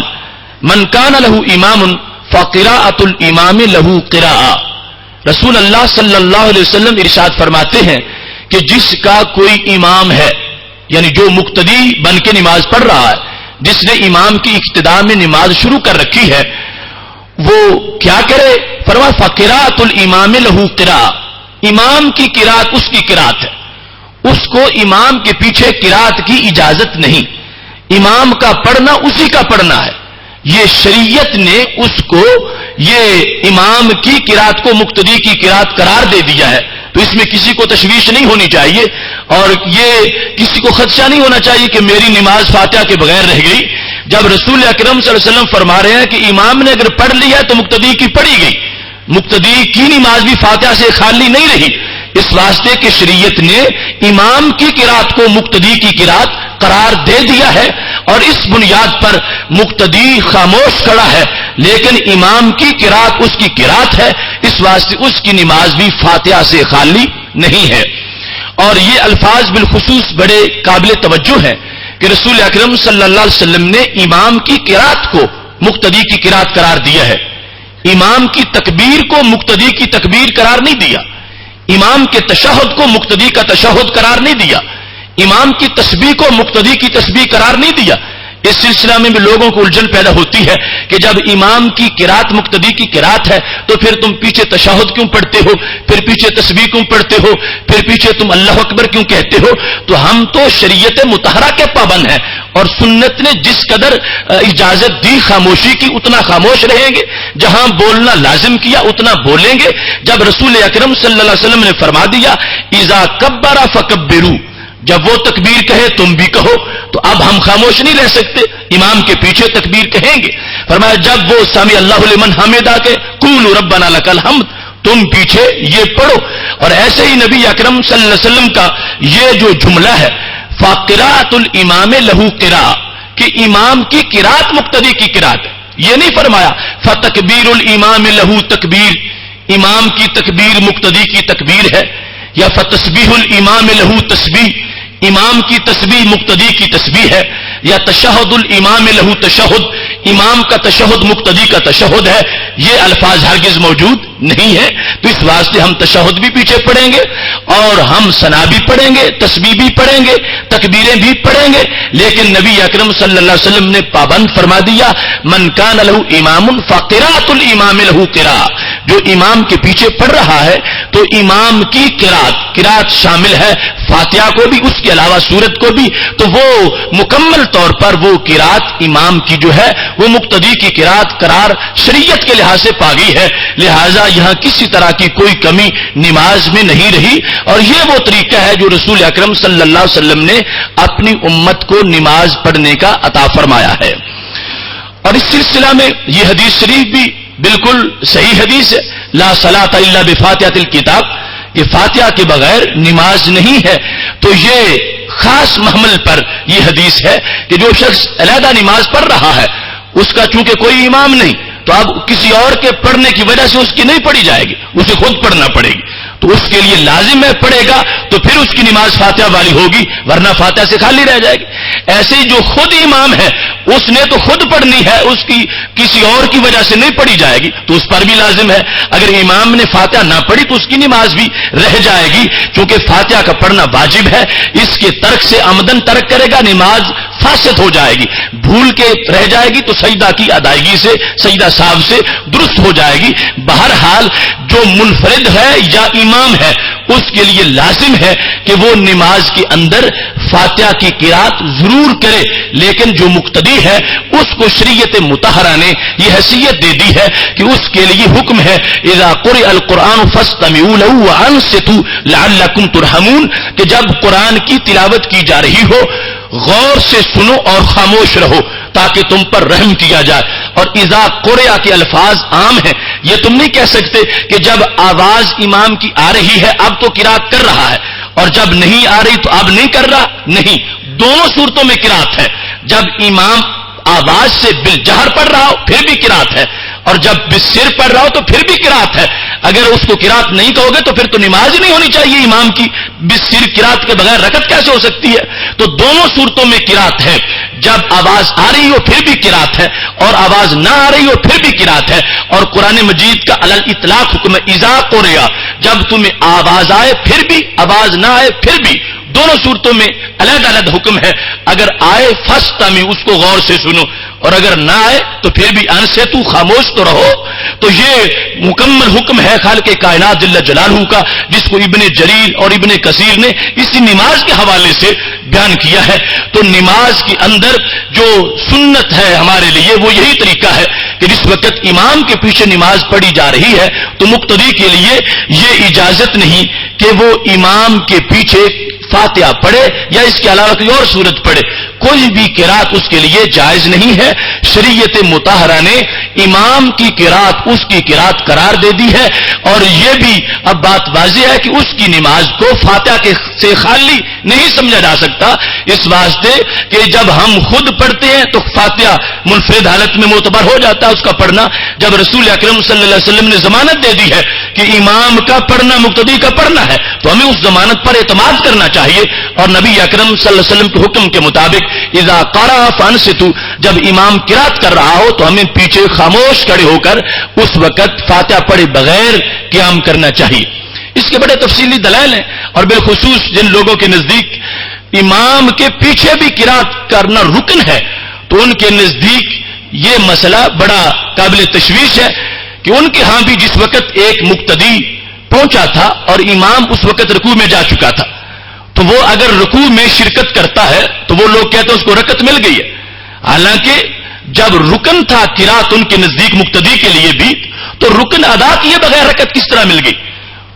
من کان له امام فقراءۃ الامام له قراءۃ. رسول اللہ صلی اللہ علیہ وسلم ارشاد فرماتے ہیں کہ جس کا کوئی امام ہے، یعنی جو مقتدی بن کے نماز پڑھ رہا ہے، جس نے امام کی اقتداء میں نماز شروع کر رکھی ہے، وہ کیا کرے؟ فرمایا فقراءۃ الامام له قراءۃ، امام کی قراءت اس کی قراءت ہے، اس کو امام کے پیچھے قراءت کی اجازت نہیں، امام کا پڑھنا اسی کا پڑھنا ہے. یہ شریعت نے اس کو یہ امام کی قراءت کو مقتدی کی قراءت قرار دے دیا ہے. تو اس میں کسی کو تشویش نہیں ہونی چاہیے، اور یہ کسی کو خدشہ نہیں ہونا چاہیے کہ میری نماز فاتحہ کے بغیر رہ گئی. جب رسول اکرم صلی اللہ علیہ وسلم فرما رہے ہیں کہ امام نے اگر پڑھ لیا تو مقتدی کی پڑھی گئی، مقتدی کی نماز بھی فاتحہ سے خالی نہیں رہی، اس واسطے کہ شریعت نے امام کی قراءت کو مقتدی کی قراءت قرار دے دیا ہے، اور اس بنیاد پر مقتدی خاموش کھڑا ہے لیکن امام کی قراءت اس کی قراءت ہے، اس واسطے اس کی نماز بھی فاتحہ سے خالی نہیں ہے. اور یہ الفاظ بالخصوص بڑے قابل توجہ ہیں کہ رسول اکرم صلی اللہ علیہ وسلم نے امام کی قراءت کو مقتدی کی قراءت قرار دیا ہے، امام کی تکبیر کو مقتدی کی تکبیر قرار نہیں دیا، امام کے تشہد کو مقتدی کا تشہد قرار نہیں دیا، امام کی تسبیح کو مقتدی کی تسبیح قرار نہیں دیا. اس سلسلہ میں بھی لوگوں کو الجھن پیدا ہوتی ہے کہ جب امام کی قراءت مقتدی کی قراءت ہے تو پھر تم پیچھے تشہد کیوں پڑھتے ہو، پھر پیچھے تسبیح کیوں پڑھتے ہو، پھر پیچھے تم اللہ اکبر کیوں کہتے ہو؟ تو ہم تو شریعت مطہرہ کے پابند ہیں، اور سنت نے جس قدر اجازت دی خاموشی کی اتنا خاموش رہیں گے، جہاں بولنا لازم کیا اتنا بولیں گے. جب رسول اکرم صلی اللہ علیہ وسلم نے فرما دیا اذا کبر فکبروا، جب وہ تکبیر کہے تم بھی کہو، تو اب ہم خاموش نہیں رہ سکتے، امام کے پیچھے تکبیر کہیں گے. فرمایا جب وہ سمی اللہ لمن حمدہ کے قولوا ربنا لک الحمد، تم پیچھے یہ پڑھو. اور ایسے ہی نبی اکرم صلی اللہ علیہ وسلم کا یہ جو جملہ ہے فقراءۃ الامام له قراءۃ، کہ امام کی قراءت مقتدی کی قراءت ہے، یہ نہیں فرمایا فتکبیر الامام له تکبیر، امام کی تکبیر مقتدی کی تکبیر ہے، یا فتسبیح الامام له تسبیح، امام کی تسبیح مقتدی کی تسبیح ہے، یا تشہد الامام له تشہد، امام کا تشہد مقتدی کا تشہد ہے. یہ الفاظ ہرگز موجود نہیں ہے. تو اس واسطے ہم تشہد بھی پیچھے پڑھیں گے، اور ہم ثنا بھی پڑھیں گے، تسبیح بھی پڑھیں گے، تکبیریں بھی پڑھیں گے. لیکن نبی اکرم صلی اللہ علیہ وسلم نے پابند فرما دیا من کان له امام فقراءۃ الامام له قراءۃ، جو امام کے پیچھے پڑھ رہا ہے تو امام کی قراءت شامل ہے فاتحہ کو بھی، اس کے علاوہ سورت کو بھی. تو وہ مکمل طور پر وہ قراءت امام کی جو ہے وہ مقتدی کی قراءت قرار شریعت کے لحاظ سے پا گئی ہے. لہذا یہاں کسی طرح کی کوئی کمی نماز میں نہیں رہی. اور یہ وہ طریقہ ہے جو رسول اکرم صلی اللہ علیہ وسلم نے اپنی امت کو نماز پڑھنے کا عطا فرمایا ہے. اور اس سلسلہ میں یہ حدیث شریف بھی بالکل صحیح حدیث ہے، لا صلاۃ الا بفاتحۃ الکتاب، کہ فاتحہ کے بغیر نماز نہیں ہے. تو یہ خاص محمل پر یہ حدیث ہے کہ جو شخص علیحدہ نماز پڑھ رہا ہے، اس کا چونکہ کوئی امام نہیں، تو اب کسی اور کے پڑھنے کی وجہ سے اس کی نہیں پڑھی جائے گی، اسے خود پڑھنا پڑے گی. تو اس کے لیے لازم ہے پڑھے گا تو پھر اس کی نماز فاتحہ والی ہوگی، ورنہ فاتحہ سے خالی رہ جائے گی. ایسے ہی جو خود امام ہے اس نے تو خود پڑھنی ہے، اس کی کسی اور کی وجہ سے نہیں پڑھی جائے گی، تو اس پر بھی لازم ہے. اگر امام نے فاتحہ نہ پڑھی تو اس کی نماز بھی رہ جائے گی، کیونکہ فاتحہ کا پڑھنا واجب ہے. اس کے ترک سے عمدن ترک کرے گا نماز فاسد ہو جائے گی، بھول کے رہ جائے گی تو سجدہ کی ادائیگی سے، سجدہ صاحب سے درست ہو جائے گی. بہرحال جو منفرد ہے یا امام ہے اس کے لیے لازم ہے کہ وہ نماز کے اندر فاتحہ کی قرات ضرور کرے، لیکن جو مقتدی ہے اس کو شریعت مطہرہ نے یہ حیثیت دے دی ہے کہ اس کے لیے حکم ہے اذا قرئ القرآن فاستمعوا له وانصتوا لعلکم ترحمون، کہ جب قرآن کی تلاوت کی جا رہی ہو غور سے سنو اور خاموش رہو تاکہ تم پر رحم کیا جائے۔ اور اذا قرئ کے الفاظ عام ہیں، یہ تم نہیں کہہ سکتے کہ جب آواز امام کی آ رہی ہے اب تو قرات کر رہا ہے اور جب نہیں آ رہی تو اب نہیں کر رہا، نہیں، دونوں صورتوں میں قرات ہے۔ جب امام آواز سے بالجہر پڑھ رہا ہو پھر بھی قرات ہے، اور جب بالسر پڑھ رہا ہو تو پھر بھی قرات ہے۔ اگر اس کو قرات نہیں کہو گے تو پھر تو نماز ہی نہیں ہونی چاہیے امام کی، بالسر قرات کے بغیر رکعت کیسے ہو سکتی ہے؟ تو دونوں صورتوں میں قرات ہے، جب آواز آ رہی ہو پھر بھی قرات ہے اور آواز نہ آ رہی ہو پھر بھی قرات ہے۔ اور قرآن مجید کا علی الاطلاق حکم ہے اذا قرئ، جب تمہیں آواز آئے پھر بھی، آواز نہ آئے پھر بھی، دونوں صورتوں میں علیحدہ علیحدہ حکم ہے۔ اگر آئے فاستمعوا، اس کو غور سے سنو، اور اگر نہ آئے تو پھر بھی انصتوا، خاموش تو رہو۔ تو یہ مکمل حکم ہے خالق کائنات جل جلالہ کا، جس کو ابن جریر اور ابن کثیر نے اسی نماز کے حوالے سے بیان کیا ہے۔ تو نماز کے اندر جو سنت ہے ہمارے لیے وہ یہی طریقہ ہے کہ جس وقت امام کے پیچھے نماز پڑھی جا رہی ہے تو مقتدی کے لیے یہ اجازت نہیں کہ وہ امام کے پیچھے فاتحہ پڑھے یا اس کے علاوہ کوئی اور صورت پڑھے، کوئی بھی قرات اس کے لیے جائز نہیں ہے۔ شریعت مطہرہ نے امام کی قرات اس کی قرات قرار دے دی ہے، اور یہ بھی اب بات واضح ہے کہ اس کی نماز کو فاتحہ سے خالی نہیں سمجھا جا سکتا، اس واسطے کہ جب ہم خود پڑھتے ہیں تو فاتحہ منفرد حالت میں معتبر ہو جاتا ہے اس کا پڑھنا، جب رسول اکرم صلی اللہ علیہ وسلم نے ضمانت دے دی ہے کہ امام کا پڑھنا مقتدی کا پڑھنا ہے تو ہمیں اس ضمانت پر اعتماد کرنا چاہیے۔ اور نبی اکرم صلی اللہ علیہ وسلم کے حکم کے مطابق اذا قرأ فانصتوا، جب امام قرات کر رہا ہو تو ہمیں پیچھے خاموش کھڑے ہو کر اس وقت فاتحہ پڑھے بغیر قیام کرنا چاہیے۔ اس کے بڑے تفصیلی دلائل ہیں، اور بالخصوص جن لوگوں کے نزدیک امام کے پیچھے بھی قرات کرنا رکن ہے تو ان کے نزدیک یہ مسئلہ بڑا قابل تشویش ہے کہ ان کے ہاں بھی جس وقت ایک مقتدی پہنچا تھا اور امام اس وقت رکوع میں جا چکا تھا تو وہ اگر رکوع میں شرکت کرتا ہے تو وہ لوگ کہتے ہیں اس کو رکعت مل گئی ہے، حالانکہ جب رکن تھا قرات ان کے نزدیک مقتدی کے لیے بھی تو رکن ادا کیے بغیر رکعت کس طرح مل گئی؟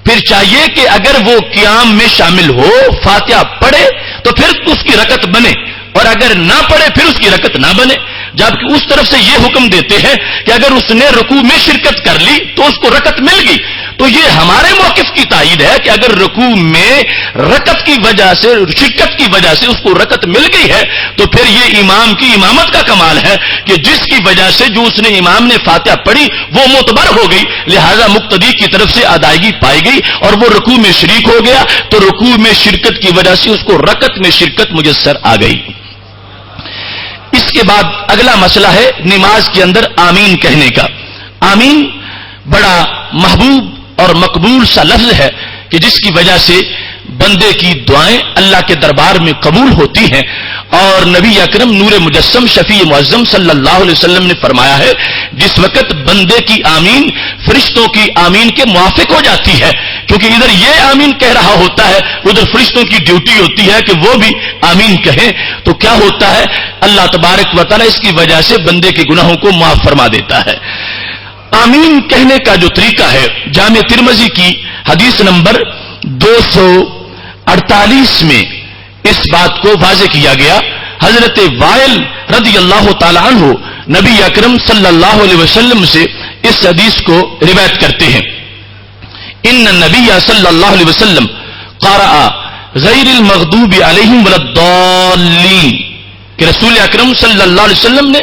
پھر چاہیے کہ اگر وہ قیام میں شامل ہو فاتحہ پڑھے تو پھر اس کی رکعت بنے، اور اگر نہ پڑھے پھر اس کی رکعت نہ بنے، جبکہ اس طرف سے یہ حکم دیتے ہیں کہ اگر اس نے رکوع میں شرکت کر لی تو اس کو رکعت مل گئی۔ تو یہ ہمارے موقف کی تائید ہے کہ اگر رکوع میں رکعت کی وجہ سے، شرکت کی وجہ سے اس کو رکعت مل گئی ہے تو پھر یہ امام کی امامت کا کمال ہے کہ جس کی وجہ سے جو اس نے امام نے فاتحہ پڑھی وہ معتبر ہو گئی، لہذا مقتدی کی طرف سے ادائیگی پائی گئی اور وہ رکوع میں شریک ہو گیا تو رکوع میں شرکت کی وجہ سے اس کو رکعت میں شرکت میسر آ گئی۔ اس کے بعد اگلا مسئلہ ہے نماز کے اندر آمین کہنے کا۔ آمین بڑا محبوب اور مقبول سا لفظ ہے کہ جس کی وجہ سے بندے کی دعائیں اللہ کے دربار میں قبول ہوتی ہیں، اور نبی اکرم نور مجسم شفیع معظم صلی اللہ علیہ وسلم نے فرمایا ہے جس وقت بندے کی آمین فرشتوں کی آمین کے موافق ہو جاتی ہے، کیونکہ ادھر یہ آمین کہہ رہا ہوتا ہے ادھر فرشتوں کی ڈیوٹی ہوتی ہے کہ وہ بھی آمین کہیں، تو کیا ہوتا ہے اللہ تبارک و تعالی اس کی وجہ سے بندے کے گناہوں کو معاف فرما دیتا ہے۔ آمین کہنے کا جو طریقہ ہے جامع ترمذی کی حدیث نمبر 248 میں اس بات کو واضح کیا گیا۔ حضرت وائل رضی اللہ تعالی عنہ نبی اکرم صلی اللہ علیہ وسلم سے اس حدیث کو روایت کرتے ہیں، ان النبی صلی اللہ علیہ وسلم قرأ غیر المغضوب علیہم ولا الضالین، کہ رسول اکرم صلی اللہ علیہ وسلم نے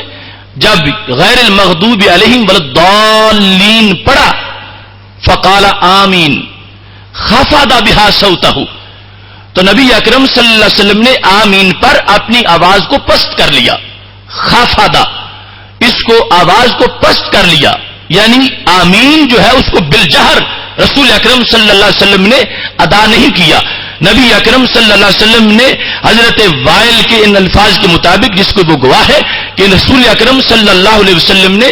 جب غیر المغضوب علیہم ولا الضالین پڑھا فقال آمین خفض بها صوته، تو نبی اکرم صلی اللہ علیہ وسلم نے آمین پر اپنی آواز کو پست کر لیا، خفض، اس کو آواز کو پست کر لیا، یعنی آمین جو ہے اس کو بالجہر رسول اکرم صلی اللہ علیہ وسلم نے ادا نہیں کیا۔ نبی اکرم صلی اللہ علیہ وسلم نے حضرت وائل کے ان الفاظ کے مطابق، جس کو وہ گواہ ہے کہ رسول اکرم صلی اللہ علیہ وسلم نے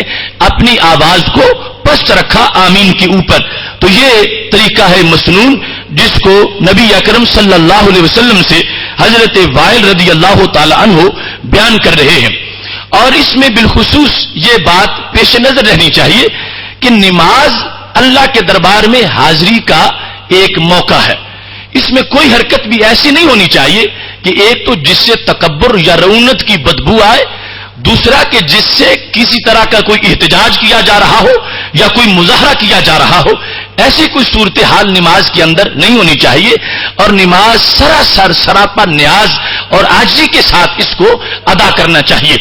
اپنی آواز کو پست رکھا آمین کے اوپر، تو یہ طریقہ ہے مسنون جس کو نبی اکرم صلی اللہ علیہ وسلم سے حضرت وائل رضی اللہ تعالی عنہ بیان کر رہے ہیں. اور اس میں بالخصوص یہ بات پیش نظر رہنی چاہیے کہ نماز اللہ کے دربار میں حاضری کا ایک موقع ہے. اس میں کوئی حرکت بھی ایسی نہیں ہونی چاہیے کہ ایک تو جس سے تکبر یا رعونت کی بدبو آئے، دوسرا کہ جس سے کسی طرح کا کوئی احتجاج کیا جا رہا ہو یا کوئی مظاہرہ کیا جا رہا ہو. ایسی کوئی صورتحال نماز کے اندر نہیں ہونی چاہیے، اور نماز سراسر سراپا نیاز اور عاجزی کے ساتھ اس کو ادا کرنا چاہیے.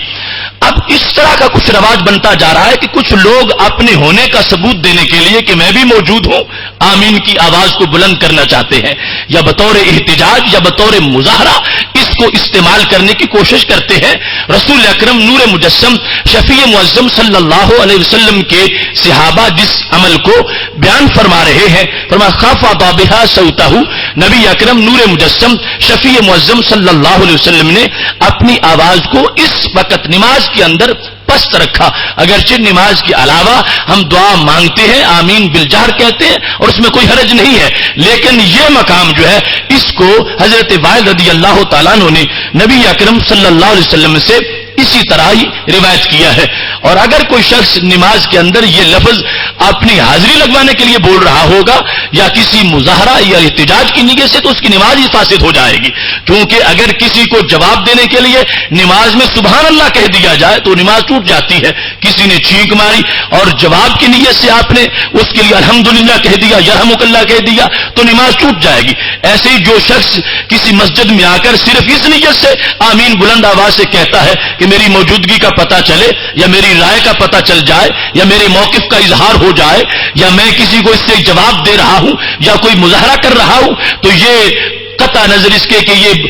اب اس طرح کا کچھ رواج بنتا جا رہا ہے کہ کچھ لوگ اپنے ہونے کا ثبوت دینے کے لیے کہ میں بھی موجود ہوں، آمین کی آواز کو بلند کرنا چاہتے ہیں، یا بطور احتجاج یا بطور مظاہرہ اس کو استعمال کرنے کی کوشش کرتے ہیں. رسول اکرم نور مجسم شفیع معظم صلی اللہ علیہ وسلم کے صحابہ جس عمل کو بیان فرما رہے ہیں، فرمایا خافض بها صوته، نبی اکرم نور مجسم شفیع معظم صلی اللہ علیہ وسلم نے اپنی آواز کو اس وقت نماز کے اندر پست رکھا. اگرچہ نماز کے علاوہ ہم دعا مانگتے ہیں، آمین بالجہر کہتے ہیں، اور اس میں کوئی حرج نہیں ہے، لیکن یہ مقام جو ہے اس کو حضرت وائل رضی اللہ تعالیٰ عنہ نے نبی اکرم صلی اللہ علیہ وسلم سے اسی طرح ہی روایت کیا ہے. اور اگر کوئی شخص نماز کے اندر یہ لفظ اپنی حاضری لگوانے کے لیے بول رہا ہوگا یا کسی مظاہرہ یا احتجاج کی نیت سے، تو اس کی نماز ہی فاسد ہو جائے گی. کیونکہ اگر کسی کو جواب دینے کے لیے نماز میں سبحان اللہ کہہ دیا جائے تو نماز ٹوٹ جاتی ہے. کسی نے چھینک ماری اور جواب کی نیت سے آپ نے اس کے لیے الحمدللہ کہہ دیا، یرحمک اللہ کہہ دیا، تو نماز ٹوٹ جائے گی. ایسے ہی جو شخص کسی مسجد میں آ کر صرف اس نیت سے آمین بلند آواز سے کہتا ہے کہ میری موجودگی کا پتہ چلے یا میری رائے کا پتہ چل جائے یا میرے موقف کا اظہار ہو جائے یا میں کسی کو اس سے جواب دے رہا ہوں یا کوئی مظاہرہ کر رہا ہوں، تو یہ قطع نظر اس کے کہ یہ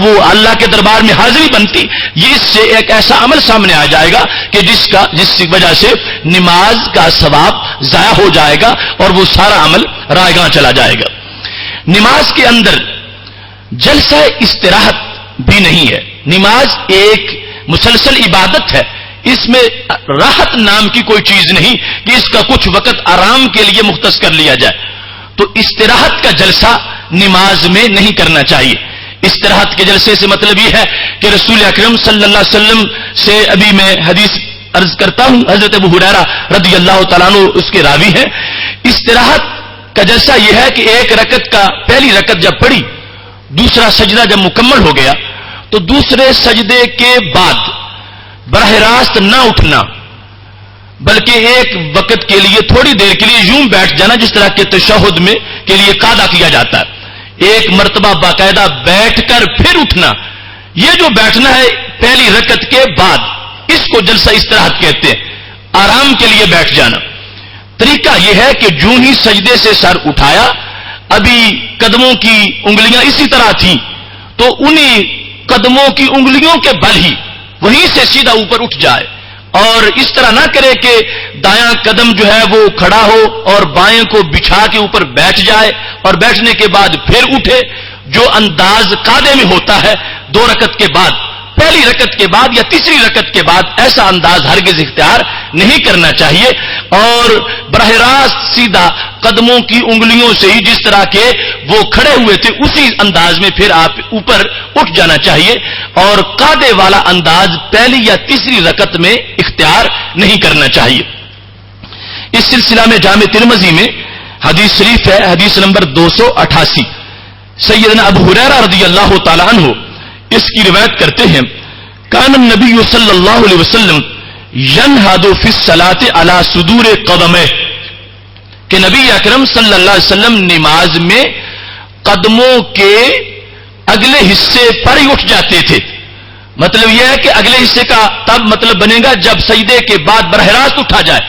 وہ اللہ کے دربار میں حاضری بنتی، یہ اس سے ایک ایسا عمل سامنے آ جائے گا کہ جس کی وجہ سے نماز کا ثواب ضائع ہو جائے گا اور وہ سارا عمل رائیگاں چلا جائے گا. نماز کے اندر جلسہ استراحت بھی نہیں ہے. نماز ایک مسلسل عبادت ہے، اس میں راحت نام کی کوئی چیز نہیں کہ اس کا کچھ وقت آرام کے لیے مختص کر لیا جائے. تو استراحت کا جلسہ نماز میں نہیں کرنا چاہیے. استراحت کے جلسے سے مطلب یہ ہے کہ رسول اکرم صلی اللہ علیہ وسلم سے ابھی میں حدیث عرض کرتا ہوں، حضرت ابو ہریرہ رضی اللہ تعالیٰ عنہ اس کے راوی ہیں. استراحت کا جلسہ یہ ہے کہ ایک رکعت کا پہلی رکعت جب پڑھی، دوسرا سجدہ جب مکمل ہو گیا تو دوسرے سجدے کے بعد براہ راست نہ اٹھنا، بلکہ ایک وقت کے لیے تھوڑی دیر کے لیے یوں بیٹھ جانا جس طرح کے تشہد میں کے لیے قاعدہ کیا جاتا ہے. ایک مرتبہ باقاعدہ بیٹھ کر پھر اٹھنا، یہ جو بیٹھنا ہے پہلی رکعت کے بعد، اس کو جلسہ استراحت کہتے ہیں، آرام کے لیے بیٹھ جانا. طریقہ یہ ہے کہ جو ہی سجدے سے سر اٹھایا، ابھی قدموں کی انگلیاں اسی طرح تھیں، تو انہی قدموں کی انگلیوں کے بل ہی وہیں سے سیدھا اوپر اٹھ جائے، اور اس طرح نہ کرے کہ دایاں قدم جو ہے وہ کھڑا ہو اور بائیں کو بچھا کے اوپر بیٹھ جائے اور بیٹھنے کے بعد پھر اٹھے. جو انداز قاعدے میں ہوتا ہے 2 رکعت کے بعد، پہلی رکعت کے بعد یا تیسری رکعت کے بعد، ایسا انداز ہرگز اختیار نہیں کرنا چاہیے. اور براہ راست سیدھا قدموں کی انگلیوں سے ہی جس طرح کے وہ کھڑے ہوئے تھے اسی انداز میں پھر آپ اوپر اٹھ جانا چاہیے، اور قاعدے والا انداز پہلی یا تیسری رکعت میں اختیار نہیں کرنا چاہیے. اس سلسلہ میں جامع ترمذی میں حدیث شریف ہے، حدیث نمبر 288. سیدنا ابو ہریرہ رضی اللہ تعالی عنہ اس کی روایت کرتے ہیں، کان النبی صلی اللہ علیہ وسلم ینہد فی الصلاۃ علی صدور قدمہ، کہ نبی اکرم صلی اللہ علیہ وسلم نماز میں قدموں کے اگلے حصے پر ہی اٹھ جاتے تھے. مطلب یہ ہے کہ اگلے حصے کا تب مطلب بنے گا جب سجدے کے بعد براہ راست اٹھا جائے.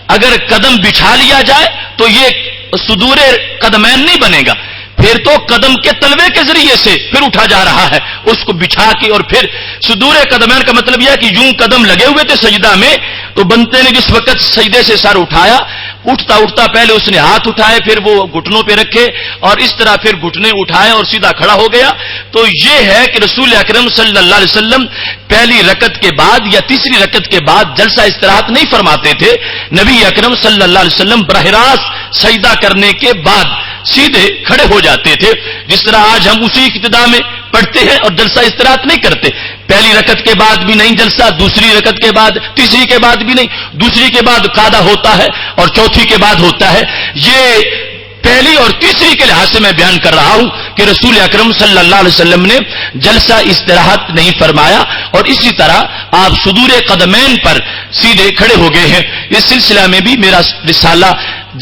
اگر قدم بچھا لیا جائے تو یہ صدور قدمین نہیں بنے گا، پھر تو قدم کے تلوے کے ذریعے سے پھر اٹھا جا رہا ہے، اس کو بچھا کے. اور پھر صدور قدمین کا مطلب یہ ہے کہ یوں قدم لگے ہوئے تھے سجدہ میں، تو بنتے نے جس وقت سجدے سے سر اٹھایا، اٹھتا اٹھتا پہلے اس نے ہاتھ اٹھائے، پھر وہ گھٹنوں پہ رکھے اور اس طرح پھر گھٹنے اٹھائے اور سیدھا کھڑا ہو گیا. تو یہ ہے کہ رسول اکرم صلی اللہ علیہ وسلم پہلی رکعت کے بعد یا تیسری رکعت کے بعد جلسہ استراحت نہیں فرماتے تھے. نبی اکرم صلی اللہ علیہ وسلم براہ راست سجدہ کرنے کے بعد سیدھے کھڑے ہو جاتے تھے، جس طرح آج ہم اسی ابتدا میں پڑھتے ہیں اور جلسہ استراحت نہیں کرتے. پہلی رکعت کے بعد بھی نہیں جلسہ، دوسری رکعت کے بعد، تیسری کے بعد بھی نہیں، دوسری کے بعد قعدہ ہوتا ہے اور چوتھی کے بعد ہوتا ہے. یہ پہلی اور تیسری کے لحاظ سے میں بیان کر رہا ہوں کہ رسول اکرم صلی اللہ علیہ وسلم نے جلسہ استراحت نہیں فرمایا، اور اسی طرح آپ صدور قدمین پر سیدھے کھڑے ہو گئے ہیں. اس سلسلہ میں بھی میرا رسالہ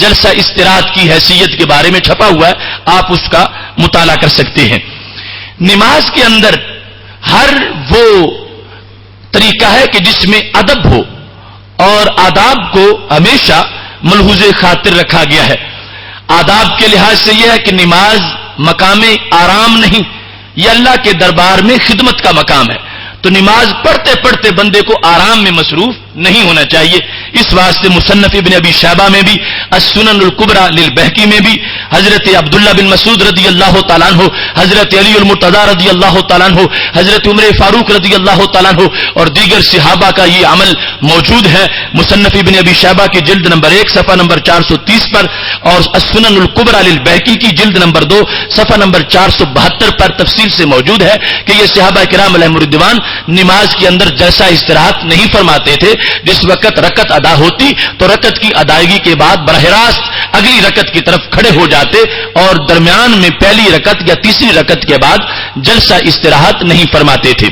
جلسہ استراحت کی حیثیت کے بارے میں چھپا ہوا ہے، آپ اس کا مطالعہ کر سکتے ہیں. نماز کے اندر ہر وہ طریقہ ہے کہ جس میں ادب ہو، اور آداب کو ہمیشہ ملحوظ خاطر رکھا گیا ہے. آداب کے لحاظ سے یہ ہے کہ نماز مقام آرام نہیں، یہ اللہ کے دربار میں خدمت کا مقام ہے. تو نماز پڑھتے پڑھتے بندے کو آرام میں مصروف نہیں ہونا چاہیے. اس واسطے مصنف ابن ابی شیبہ میں بھی، السنن الکبریٰ للبہقی میں بھی حضرت عبداللہ بن مسعود رضی اللہ تعالیٰ عنہ، حضرت علی المرتضی رضی اللہ تعالیٰ عنہ، حضرت عمر فاروق رضی اللہ تعالیٰ عنہ اور دیگر صحابہ کا یہ عمل موجود ہے. مصنف ابن ابی شیبہ کی جلد نمبر 1 صفحہ نمبر 430 پر، اور السنن الکبریٰ للبہقی کی جلد نمبر 2 صفحہ نمبر 472 پر تفصیل سے موجود ہے کہ یہ صحابہ کرام علیہم الرضوان نماز کے اندر جلسہ استراحت نہیں فرماتے تھے. جس وقت رکعت ادا ہوتی تو رکعت کی ادائیگی کے بعد براہ راست اگلی رکعت کی طرف کھڑے ہو جاتے، اور درمیان میں پہلی رکعت یا تیسری رکعت کے بعد جلسہ استراحت نہیں فرماتے تھے.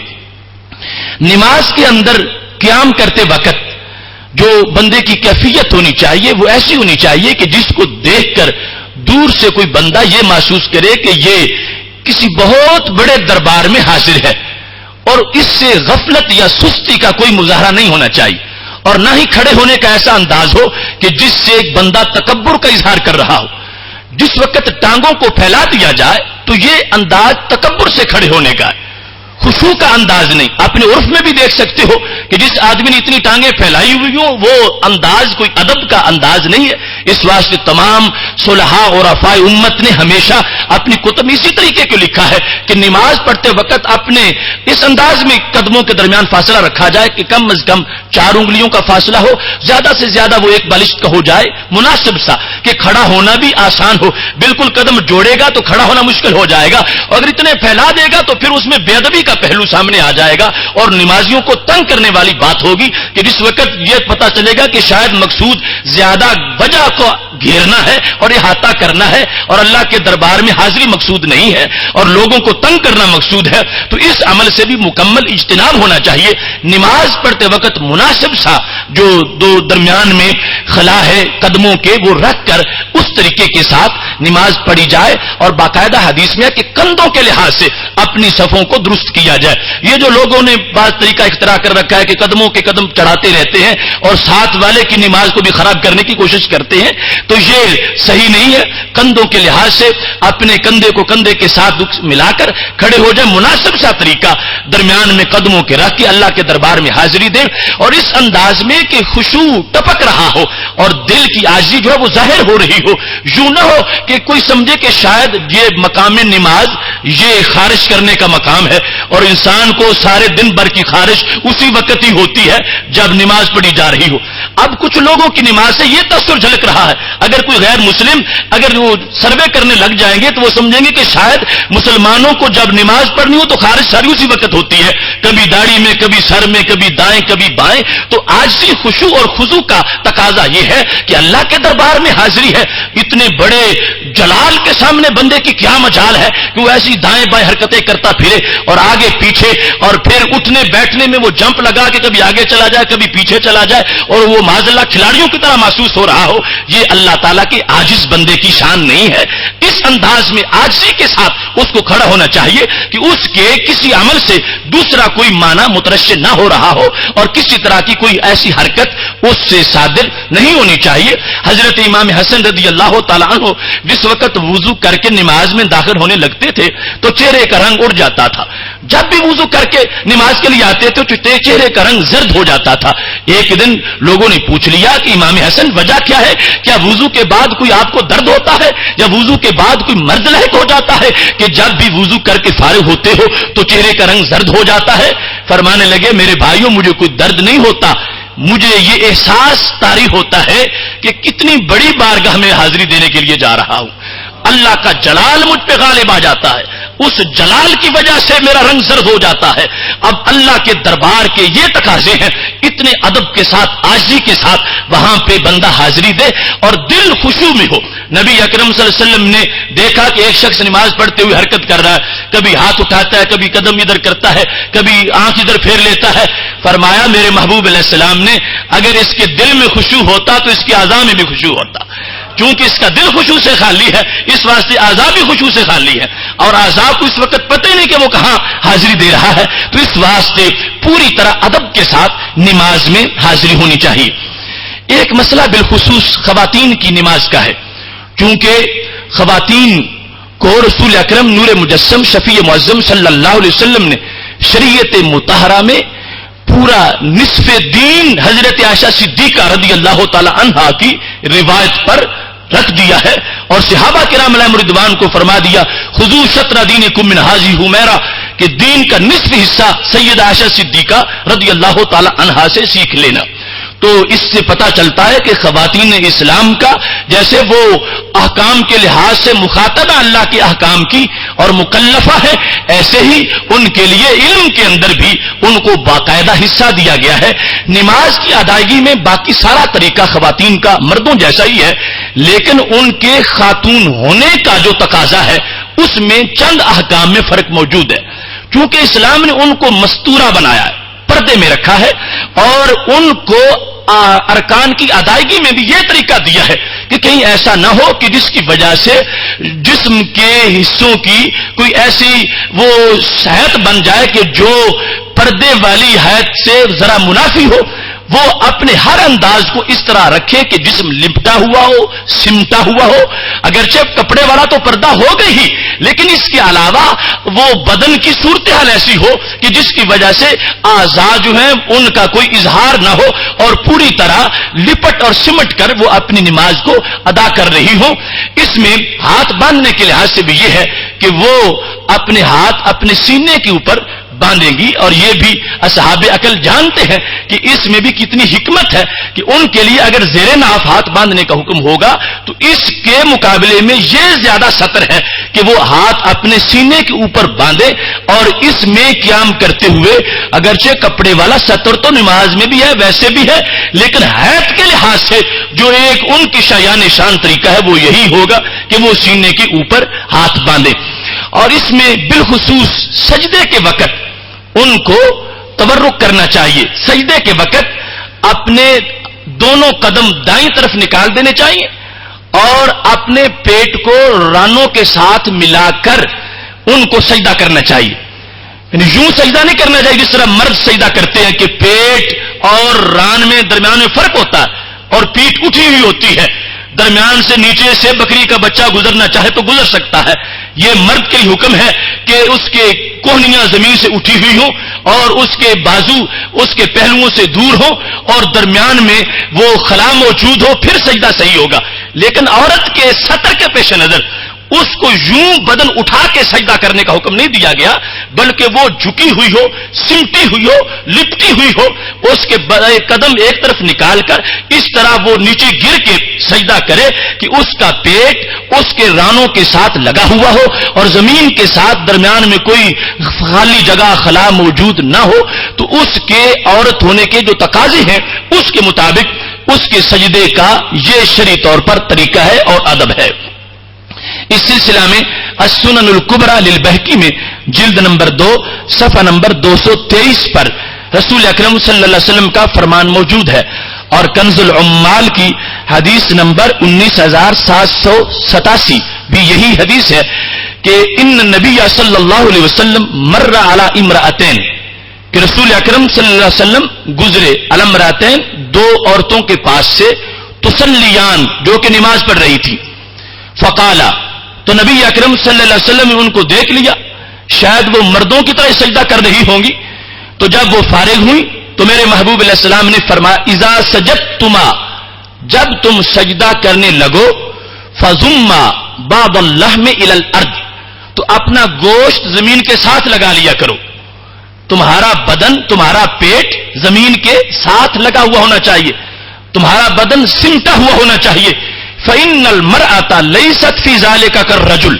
نماز کے اندر قیام کرتے وقت جو بندے کی کیفیت ہونی چاہیے وہ ایسی ہونی چاہیے کہ جس کو دیکھ کر دور سے کوئی بندہ یہ محسوس کرے کہ یہ کسی بہت بڑے دربار میں حاضر ہے، اور اس سے غفلت یا سستی کا کوئی مظاہرہ نہیں ہونا چاہیے، اور نہ ہی کھڑے ہونے کا ایسا انداز ہو کہ جس سے ایک بندہ تکبر کا اظہار کر رہا ہو. جس وقت ٹانگوں کو پھیلا دیا جائے تو یہ انداز تکبر سے کھڑے ہونے کا ہے، خشوع کا انداز نہیں. اپنے عرف میں بھی دیکھ سکتے ہو کہ جس آدمی نے اتنی ٹانگیں پھیلائی ہوئی ہوں وہ انداز کوئی ادب کا انداز نہیں ہے. اس واسطے تمام صلحاء اور عفائے امت نے ہمیشہ اپنی کتب اسی طریقے کو لکھا ہے کہ نماز پڑھتے وقت اپنے اس انداز میں قدموں کے درمیان فاصلہ رکھا جائے کہ کم از کم 4 انگلیوں کا فاصلہ ہو، زیادہ سے زیادہ وہ 1 بالشت کا ہو جائے، مناسب سا کہ کھڑا ہونا بھی آسان ہو. بالکل قدم جوڑے گا تو کھڑا ہونا مشکل ہو جائے گا، اور اگر اتنے پھیلا دے گا تو پھر اس میں بے ادبی کا پہلو سامنے آ جائے گا، اور نمازیوں کو تنگ کرنے والی بات ہوگی کہ جس وقت یہ پتا چلے گا کہ شاید مقصود زیادہ وجہ کو گھیرنا ہے اور احاطہ کرنا ہے، اور اللہ کے دربار میں حاضری مقصود نہیں ہے اور لوگوں کو تنگ کرنا مقصود ہے، تو اس عمل سے بھی مکمل اجتناب ہونا چاہیے. نماز پڑھتے وقت مناسب سا جو دو درمیان میں خلا ہے قدموں کے وہ رکھ کر اس طریقے کے ساتھ نماز پڑھی جائے، اور باقاعدہ حدیث میں ہے کہ کندھوں کے لحاظ سے اپنی صفوں کو درست کیا جائے. یہ جو لوگوں نے بعض طریقہ اختراع کر رکھا ہے کہ قدموں کے قدم چڑھاتے رہتے ہیں اور ساتھ والے کی نماز کو بھی خراب کرنے کی کوشش کرتے ہیں، تو یہ صحیح نہیں ہے. کندھوں کے لحاظ سے اپنے کندھے کو کندھے کے ساتھ ملا کر کھڑے ہو جائے، مناسب سا طریقہ درمیان میں قدموں کے رکھ کے اللہ کے دربار میں حاضری دیں، اور اس انداز میں کہ خشوع ٹپک رہا ہو اور دل کی عاجزی جو ہے وہ ظاہر ہو رہی ہو. یوں نہ ہو کہ کوئی سمجھے کہ شاید یہ مقام نماز یہ خارش کرنے کا مقام ہے، اور انسان کو سارے دن بھر کی خارش اسی وقت ہی ہوتی ہے جب نماز پڑھی جا رہی ہو. اب کچھ لوگوں کی نماز سے یہ تاثر جھلک رہا ہے، اگر کوئی غیر مسلم اگر وہ سروے کرنے لگ جائیں گے تو وہ سمجھیں گے کہ شاید مسلمانوں کو جب نماز پڑھنی ہو تو خارش ساری اسی وقت ہوتی ہے، کبھی داڑھی میں، کبھی سر میں، کبھی دائیں کبھی بائیں. تو عاجزی خشوع اور خضوع کا تقاضا یہ ہے کہ اللہ کے دربار میں حاضری ہے، اتنے بڑے جلال کے سامنے بندے کی کیا مجال ہے کہ وہ ایسی دائیں بائیں حرکتیں کرتا پھرے اور آگے پیچھے، اور پھر اٹھنے بیٹھنے میں وہ جمپ لگا کے کبھی آگے چلا جائے کبھی پیچھے چلا جائے، اور وہ معاذ اللہ کھلاڑیوں کی طرح محسوس ہو رہا ہو. یہ اللہ تعالیٰ کے عاجز بندے کی شان نہیں ہے. اس انداز میں عاجزی کے ساتھ اس کو کھڑا ہونا چاہیے کہ اس کے کسی عمل سے دوسرا کوئی معنی مترشح نہ ہو رہا ہو، اور کسی طرح کی کوئی ایسی حرکت اس سے صادر نہیں ہونی چاہیے. حضرت امام حسن رضی اللہ تعالیٰ عنہ جس وقت وضو کر کے نماز میں داخل ہونے لگتے تھے تو چہرے کا رنگ اڑ جاتا تھا. جب بھی وضو کر کے نماز کے لیے آتے تھے تو چہرے کا رنگ زرد ہو جاتا تھا. ایک دن لوگوں نے پوچھ لیا کہ امام حسن وجہ کیا ہے؟ کیا وضو کے بعد کوئی آپ کو درد ہوتا ہے یا وضو کے بعد کوئی مرد لہک ہو جاتا ہے کہ جب بھی وضو کر کے فارغ ہوتے ہو تو چہرے کا رنگ زرد ہو جاتا ہے؟ فرمانے لگے میرے بھائیوں مجھے کوئی درد نہیں ہوتا، مجھے یہ احساس طاری ہوتا ہے کہ کتنی بڑی بارگاہ میں حاضری دینے کے لیے جا رہا ہوں. اللہ کا جلال مجھ پہ غالب آ جاتا ہے، اس جلال کی وجہ سے میرا رنگ زرد ہو جاتا ہے۔ اب اللہ کے دربار کے یہ تقاضے ہیں، اتنے ادب کے ساتھ، عاجزی کے ساتھ وہاں پہ بندہ حاضری دے اور دل خشوع میں ہو۔ نبی اکرم صلی اللہ علیہ وسلم نے دیکھا کہ ایک شخص نماز پڑھتے ہوئے حرکت کر رہا ہے، کبھی ہاتھ اٹھاتا ہے، کبھی قدم ادھر کرتا ہے، کبھی آنکھ ادھر پھیر لیتا ہے۔ فرمایا میرے محبوب علیہ السلام نے اگر اس کے دل میں خشوع ہوتا تو اس کے اعضاء میں بھی خشوع ہوتا، کیونکہ اس کا دل خشوع سے خالی ہے، اس واسطے اعضاء بھی خشوع سے خالی ہے، اور اعضاء کو اس وقت پتہ ہی نہیں کہ وہ کہاں حاضری دے رہا ہے، تو اس واسطے پوری طرح ادب کے ساتھ نماز میں حاضری ہونی چاہیے۔ ایک مسئلہ بالخصوص خواتین کی نماز کا ہے، کیونکہ خواتین کو رسول اکرم نور مجسم شفیع معظم صلی اللہ علیہ وسلم نے شریعت مطہرہ میں پورا نصف دین حضرت عائشہ صدیقہ رضی اللہ تعالی عنہا کی روایت پر رکھ دیا ہے، اور صحابہ کرام علیہم رضوان کو فرما دیا خذوا شطر دینکم من ھذہ حمیرہ، کہ دین کا نصف حصہ سیدہ عائشہ صدیقہ رضی اللہ تعالی عنہا سے سیکھ لینا۔ تو اس سے پتہ چلتا ہے کہ خواتین اسلام کا جیسے وہ احکام کے لحاظ سے مخاطبہ اللہ کے احکام کی اور مکلفہ ہے، ایسے ہی ان کے لیے علم کے اندر بھی ان کو باقاعدہ حصہ دیا گیا ہے۔ نماز کی ادائیگی میں باقی سارا طریقہ خواتین کا مردوں جیسا ہی ہے، لیکن ان کے خاتون ہونے کا جو تقاضا ہے اس میں چند احکام میں فرق موجود ہے، کیونکہ اسلام نے ان کو مستورہ بنایا ہے، پردے میں رکھا ہے، اور ان کو ارکان کی ادائیگی میں بھی یہ طریقہ دیا ہے کہ کہیں ایسا نہ ہو کہ جس کی وجہ سے جسم کے حصوں کی کوئی ایسی وہ صحت بن جائے کہ جو پردے والی حیت سے ذرا منافی ہو، وہ اپنے ہر انداز کو اس طرح رکھے کہ جسم لپٹا ہوا ہو، سمٹا ہوا ہو۔ اگرچہ کپڑے والا تو پردہ ہوگا ہی، لیکن اس کے علاوہ وہ بدن کی صورتحال ایسی ہو کہ جس کی وجہ سے اعضاء جو ہیں ان کا کوئی اظہار نہ ہو، اور پوری طرح لپٹ اور سمٹ کر وہ اپنی نماز کو ادا کر رہی ہوں۔ اس میں ہاتھ باندھنے کے لحاظ سے بھی یہ ہے کہ وہ اپنے ہاتھ اپنے سینے کے اوپر باندھیں گی، اور یہ بھی اصحاب عقل جانتے ہیں کہ اس میں بھی کتنی حکمت ہے کہ ان کے لیے اگر زیر ناف ہاتھ باندھنے کا حکم ہوگا تو اس کے مقابلے میں یہ زیادہ سطر ہے کہ وہ ہاتھ اپنے سینے کے اوپر باندھے، اور اس میں قیام کرتے ہوئے اگرچہ کپڑے والا سطر تو نماز میں بھی ہے، ویسے بھی ہے، لیکن حیت کے لحاظ سے جو ایک ان کی شایان شان طریقہ ہے وہ یہی ہوگا کہ وہ سینے کے اوپر ہاتھ باندھے۔ اور اس میں بالخصوص سجدے کے وقت ان کو تورک کرنا چاہیے، سجدے کے وقت اپنے دونوں قدم دائیں طرف نکال دینے چاہیے، اور اپنے پیٹ کو رانوں کے ساتھ ملا کر ان کو سجدہ کرنا چاہیے، یعنی یوں سجدہ نہیں کرنا چاہیے جس طرح مرد سجدہ کرتے ہیں کہ پیٹ اور ران میں درمیان میں فرق ہوتا ہے اور پیٹ اٹھی ہوئی ہوتی ہے، درمیان سے نیچے سے بکری کا بچہ گزرنا چاہے تو گزر سکتا ہے۔ یہ مرد کے لیے حکم ہے کہ اس کے کوہنیاں زمین سے اٹھی ہوئی ہوں اور اس کے بازو اس کے پہلوؤں سے دور ہوں اور درمیان میں وہ خلا موجود ہو، پھر سجدہ صحیح ہوگا۔ لیکن عورت کے سطر کے پیش نظر اس کو یوں بدن اٹھا کے سجدہ کرنے کا حکم نہیں دیا گیا، بلکہ وہ جھکی ہوئی ہو، سمٹی ہوئی ہو، لپٹی ہوئی ہو، اس کے قدم ایک طرف نکال کر اس طرح وہ نیچے گر کے سجدہ کرے کہ اس کا پیٹ اس کے رانوں کے ساتھ لگا ہوا ہو اور زمین کے ساتھ درمیان میں کوئی خالی جگہ خلا موجود نہ ہو، تو اس کے عورت ہونے کے جو تقاضے ہیں اس کے مطابق اس کے سجدے کا یہ شرعی طور پر طریقہ ہے اور ادب ہے۔ اس سلسلہ میں السنن الکبریٰ للبہقی میں جلد نمبر 2 صفحہ نمبر 223 پر رسول اکرم صلی اللہ علیہ وسلم کا فرمان موجود ہے، اور کنز العمال کی حدیث نمبر 19787 بھی یہی حدیث ہے کہ ان نبی صلی اللہ علیہ وسلم مر علی امرأتین، کہ رسول اکرم صلی اللہ علیہ وسلم گزرے علی امرأتین، دو عورتوں کے پاس سے، تصلیان جو کہ نماز پڑھ رہی تھی، فقالا، تو نبی اکرم صلی اللہ علیہ وسلم نے ان کو دیکھ لیا، شاید وہ مردوں کی طرح سجدہ کر رہی ہوں گی، تو جب وہ فارغ ہوئی تو میرے محبوب علیہ السلام نے فرمایا اذا سجدتما، جب تم سجدہ کرنے لگو، فضما بعض اللحم الى الارض، تو اپنا گوشت زمین کے ساتھ لگا لیا کرو، تمہارا بدن، تمہارا پیٹ زمین کے ساتھ لگا ہوا ہونا چاہیے، تمہارا بدن سمٹا ہوا ہونا چاہیے، فَإِنَّ الْمَرْأَةَ لَيْسَتْ فِي ذَلِكَ كَالرَّجُلِ،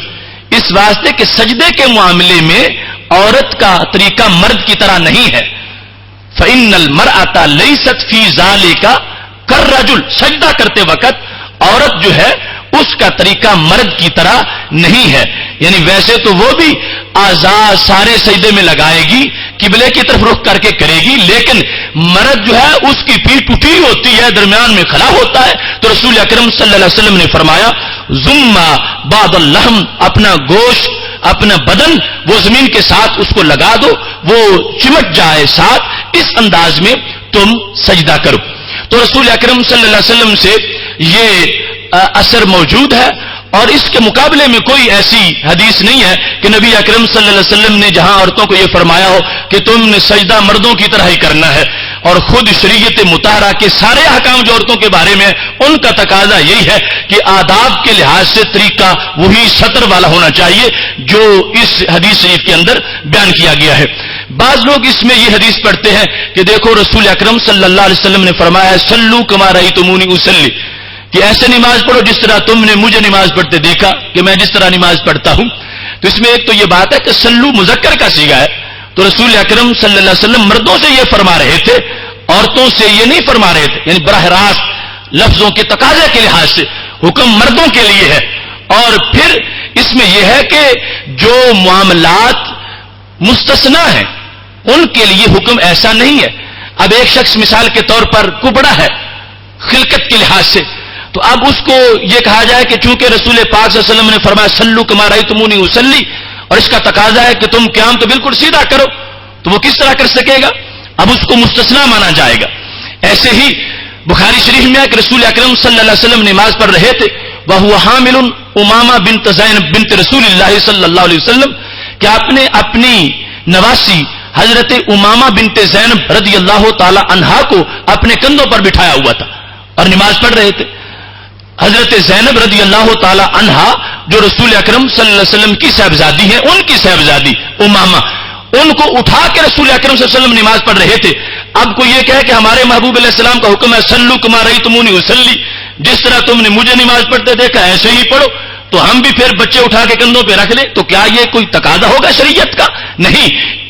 اس واسطے کہ سجدے کے معاملے میں عورت کا طریقہ مرد کی طرح نہیں ہے. فَإِنَّ الْمَرْأَةَ لَيْسَتْ فِي ذَلِكَ كَالرَّجُلِ، سجدہ کرتے وقت عورت جو ہے اس کا طریقہ مرد کی طرح نہیں ہے. یعنی ویسے تو وہ بھی اعضاء سارے سجدے میں لگائے گی، قبلے کی طرف رخ کر کے کرے گی، لیکن مرد جو ہے اس کی پیٹھ اٹھی ہوتی ہے، درمیان میں کھڑا ہوتا ہے. تو رسول اکرم صلی اللہ علیہ وسلم نے فرمایا ضم بعض اللحم، اپنا گوشت اپنا بدن وہ زمین کے ساتھ اس کو لگا دو، وہ چمٹ جائے ساتھ، اس انداز میں تم سجدہ کرو. تو رسول اکرم صلی اللہ علیہ وسلم سے یہ اثر موجود ہے، اور اس کے مقابلے میں کوئی ایسی حدیث نہیں ہے کہ نبی اکرم صلی اللہ علیہ وسلم نے جہاں عورتوں کو یہ فرمایا ہو کہ تم نے سجدہ مردوں کی طرح ہی کرنا ہے، اور خود شریعت مطہرہ کے سارے احکام جو عورتوں کے بارے میں ان کا تقاضا یہی ہے کہ آداب کے لحاظ سے طریقہ وہی سطر والا ہونا چاہیے جو اس حدیث شریف کے اندر بیان کیا گیا ہے. بعض لوگ اس میں یہ حدیث پڑھتے ہیں کہ دیکھو رسول اکرم صلی اللہ علیہ وسلم نے فرمایا صلو کما رأیتمونی اصلی، کہ ایسے نماز پڑھو جس طرح تم نے مجھے نماز پڑھتے دیکھا کہ میں جس طرح نماز پڑھتا ہوں. تو اس میں ایک تو یہ بات ہے کہ سلو مذکر کا صیغہ ہے، تو رسول اکرم صلی اللہ علیہ وسلم مردوں سے یہ فرما رہے تھے، عورتوں سے یہ نہیں فرما رہے تھے. یعنی براہ راست لفظوں کے تقاضے کے لحاظ سے حکم مردوں کے لیے ہے. اور پھر اس میں یہ ہے کہ جو معاملات مستثنا ہیں ان کے لیے حکم ایسا نہیں ہے. اب ایک شخص مثال کے طور پر کبڑا ہے خلقت کے لحاظ سے، تو اب اس کو یہ کہا جائے کہ چونکہ رسول پاک صلی اللہ علیہ وسلم نے فرمایا سلو کما رأیتمونی اصلی، اور اس کا تقاضا ہے کہ تم قیام تو بالکل سیدھا کرو، تو وہ کس طرح کر سکے گا؟ اب اس کو مستثنا مانا جائے گا. ایسے ہی بخاری شریف میں ہے کہ رسول اکرم صلی اللہ علیہ وسلم نماز پڑھ رہے تھے وَهُوَ حَامِلٌ امامہ بنت زینب بنت رسول اللہ صلی اللہ علیہ وسلم، کہ آپ نے اپنی نواسی حضرت امامہ بنت زینب رضی اللہ تعالی عنہا کو اپنے کندھوں پر بٹھایا ہوا تھا اور نماز پڑھ رہے تھے. حضرت زینب رضی اللہ تعالی عنہا جو رسول اکرم صلی اللہ علیہ وسلم کی صاحبزادی ہیں، ان کی صاحبزادی امامہ، ان کو اٹھا کے رسول اکرم صلی اللہ علیہ وسلم نماز پڑھ رہے تھے. اب کو یہ کہے کہ ہمارے محبوب علیہ السلام کا حکم ہے سلو کما رأیتمونی اصلی، جس طرح تم نے مجھے نماز پڑھتے دیکھا ایسے ہی پڑھو، تو ہم بھی پھر بچے اٹھا کے کندھوں پہ رکھ لیں، تو کیا یہ کوئی تقاضا ہوگا شریعت کا؟ نہیں.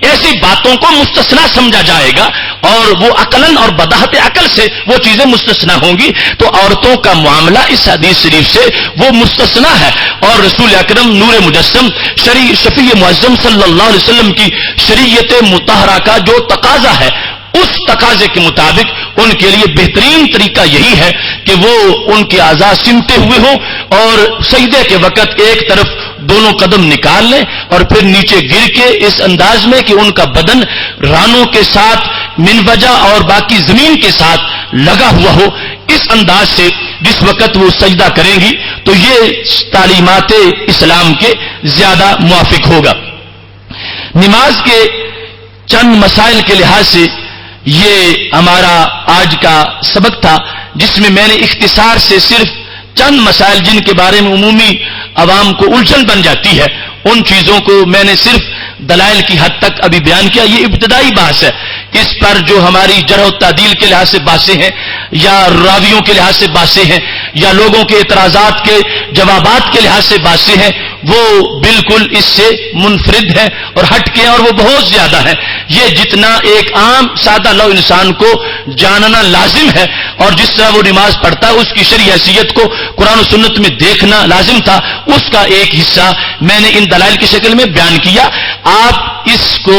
ایسی باتوں کو مستثنا سمجھا جائے گا، اور وہ عقلاً اور بداہت عقل سے وہ چیزیں مستثنا ہوں گی. تو عورتوں کا معاملہ اس حدیث شریف سے وہ مستثنا ہے، اور رسول اکرم نور مجسم شفیع معظم صلی اللہ علیہ وسلم کی شریعت مطہرہ کا جو تقاضا ہے اس تقاضے کے مطابق ان کے لیے بہترین طریقہ یہی ہے کہ وہ ان کے اعضاء سمٹے ہوئے ہوں، اور سجدے کے وقت ایک طرف دونوں قدم نکال لیں اور پھر نیچے گر کے اس انداز میں کہ ان کا بدن رانوں کے ساتھ منوجہ اور باقی زمین کے ساتھ لگا ہوا ہو، اس انداز سے جس وقت وہ سجدہ کریں گی تو یہ تعلیمات اسلام کے زیادہ موافق ہوگا. نماز کے چند مسائل کے لحاظ سے یہ ہمارا آج کا سبق تھا، جس میں میں نے اختصار سے صرف چند مسائل جن کے بارے میں عمومی عوام کو الجھن بن جاتی ہے ان چیزوں کو میں نے صرف دلائل کی حد تک ابھی بیان کیا. یہ ابتدائی بحث ہے، اس پر جو ہماری جرح و تعدیل کے لحاظ سے باتیں ہیں یا راویوں کے لحاظ سے باتیں ہیں یا لوگوں کے اعتراضات کے جوابات کے لحاظ سے باتیں ہیں، وہ بالکل اس سے منفرد ہیں اور ہٹ کے ہیں، اور وہ بہت زیادہ ہیں. یہ جتنا ایک عام سادہ لو انسان کو جاننا لازم ہے، اور جس طرح وہ نماز پڑھتا ہے اس کی شرعی حیثیت کو قرآن و سنت میں دیکھنا لازم تھا، اس کا ایک حصہ میں نے ان دلائل کی شکل میں بیان کیا. آپ اس کو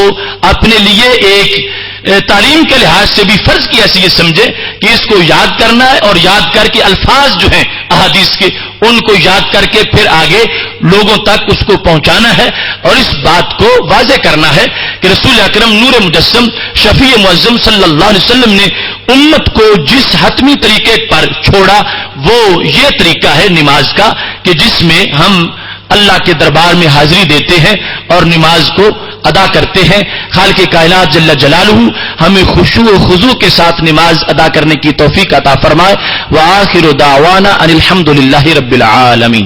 اپنے لیے ایک تعلیم کے لحاظ سے بھی فرض کی حیثیت سمجھے کہ اس کو یاد کرنا ہے، اور یاد کر کے الفاظ جو ہیں احادیث کے ان کو یاد کر کے پھر آگے لوگوں تک اس کو پہنچانا ہے، اور اس بات کو واضح کرنا ہے کہ رسول اکرم نور مجسم شفیع معظم صلی اللہ علیہ وسلم نے امت کو جس حتمی طریقے پر چھوڑا وہ یہ طریقہ ہے نماز کا کہ جس میں ہم اللہ کے دربار میں حاضری دیتے ہیں اور نماز کو ادا کرتے ہیں. خالق کائنات جل جلالہ ہمیں خشوع و خضوع کے ساتھ نماز ادا کرنے کی توفیق عطا فرمائے. وآخر دعوانا ان الحمد للہ رب العالمین.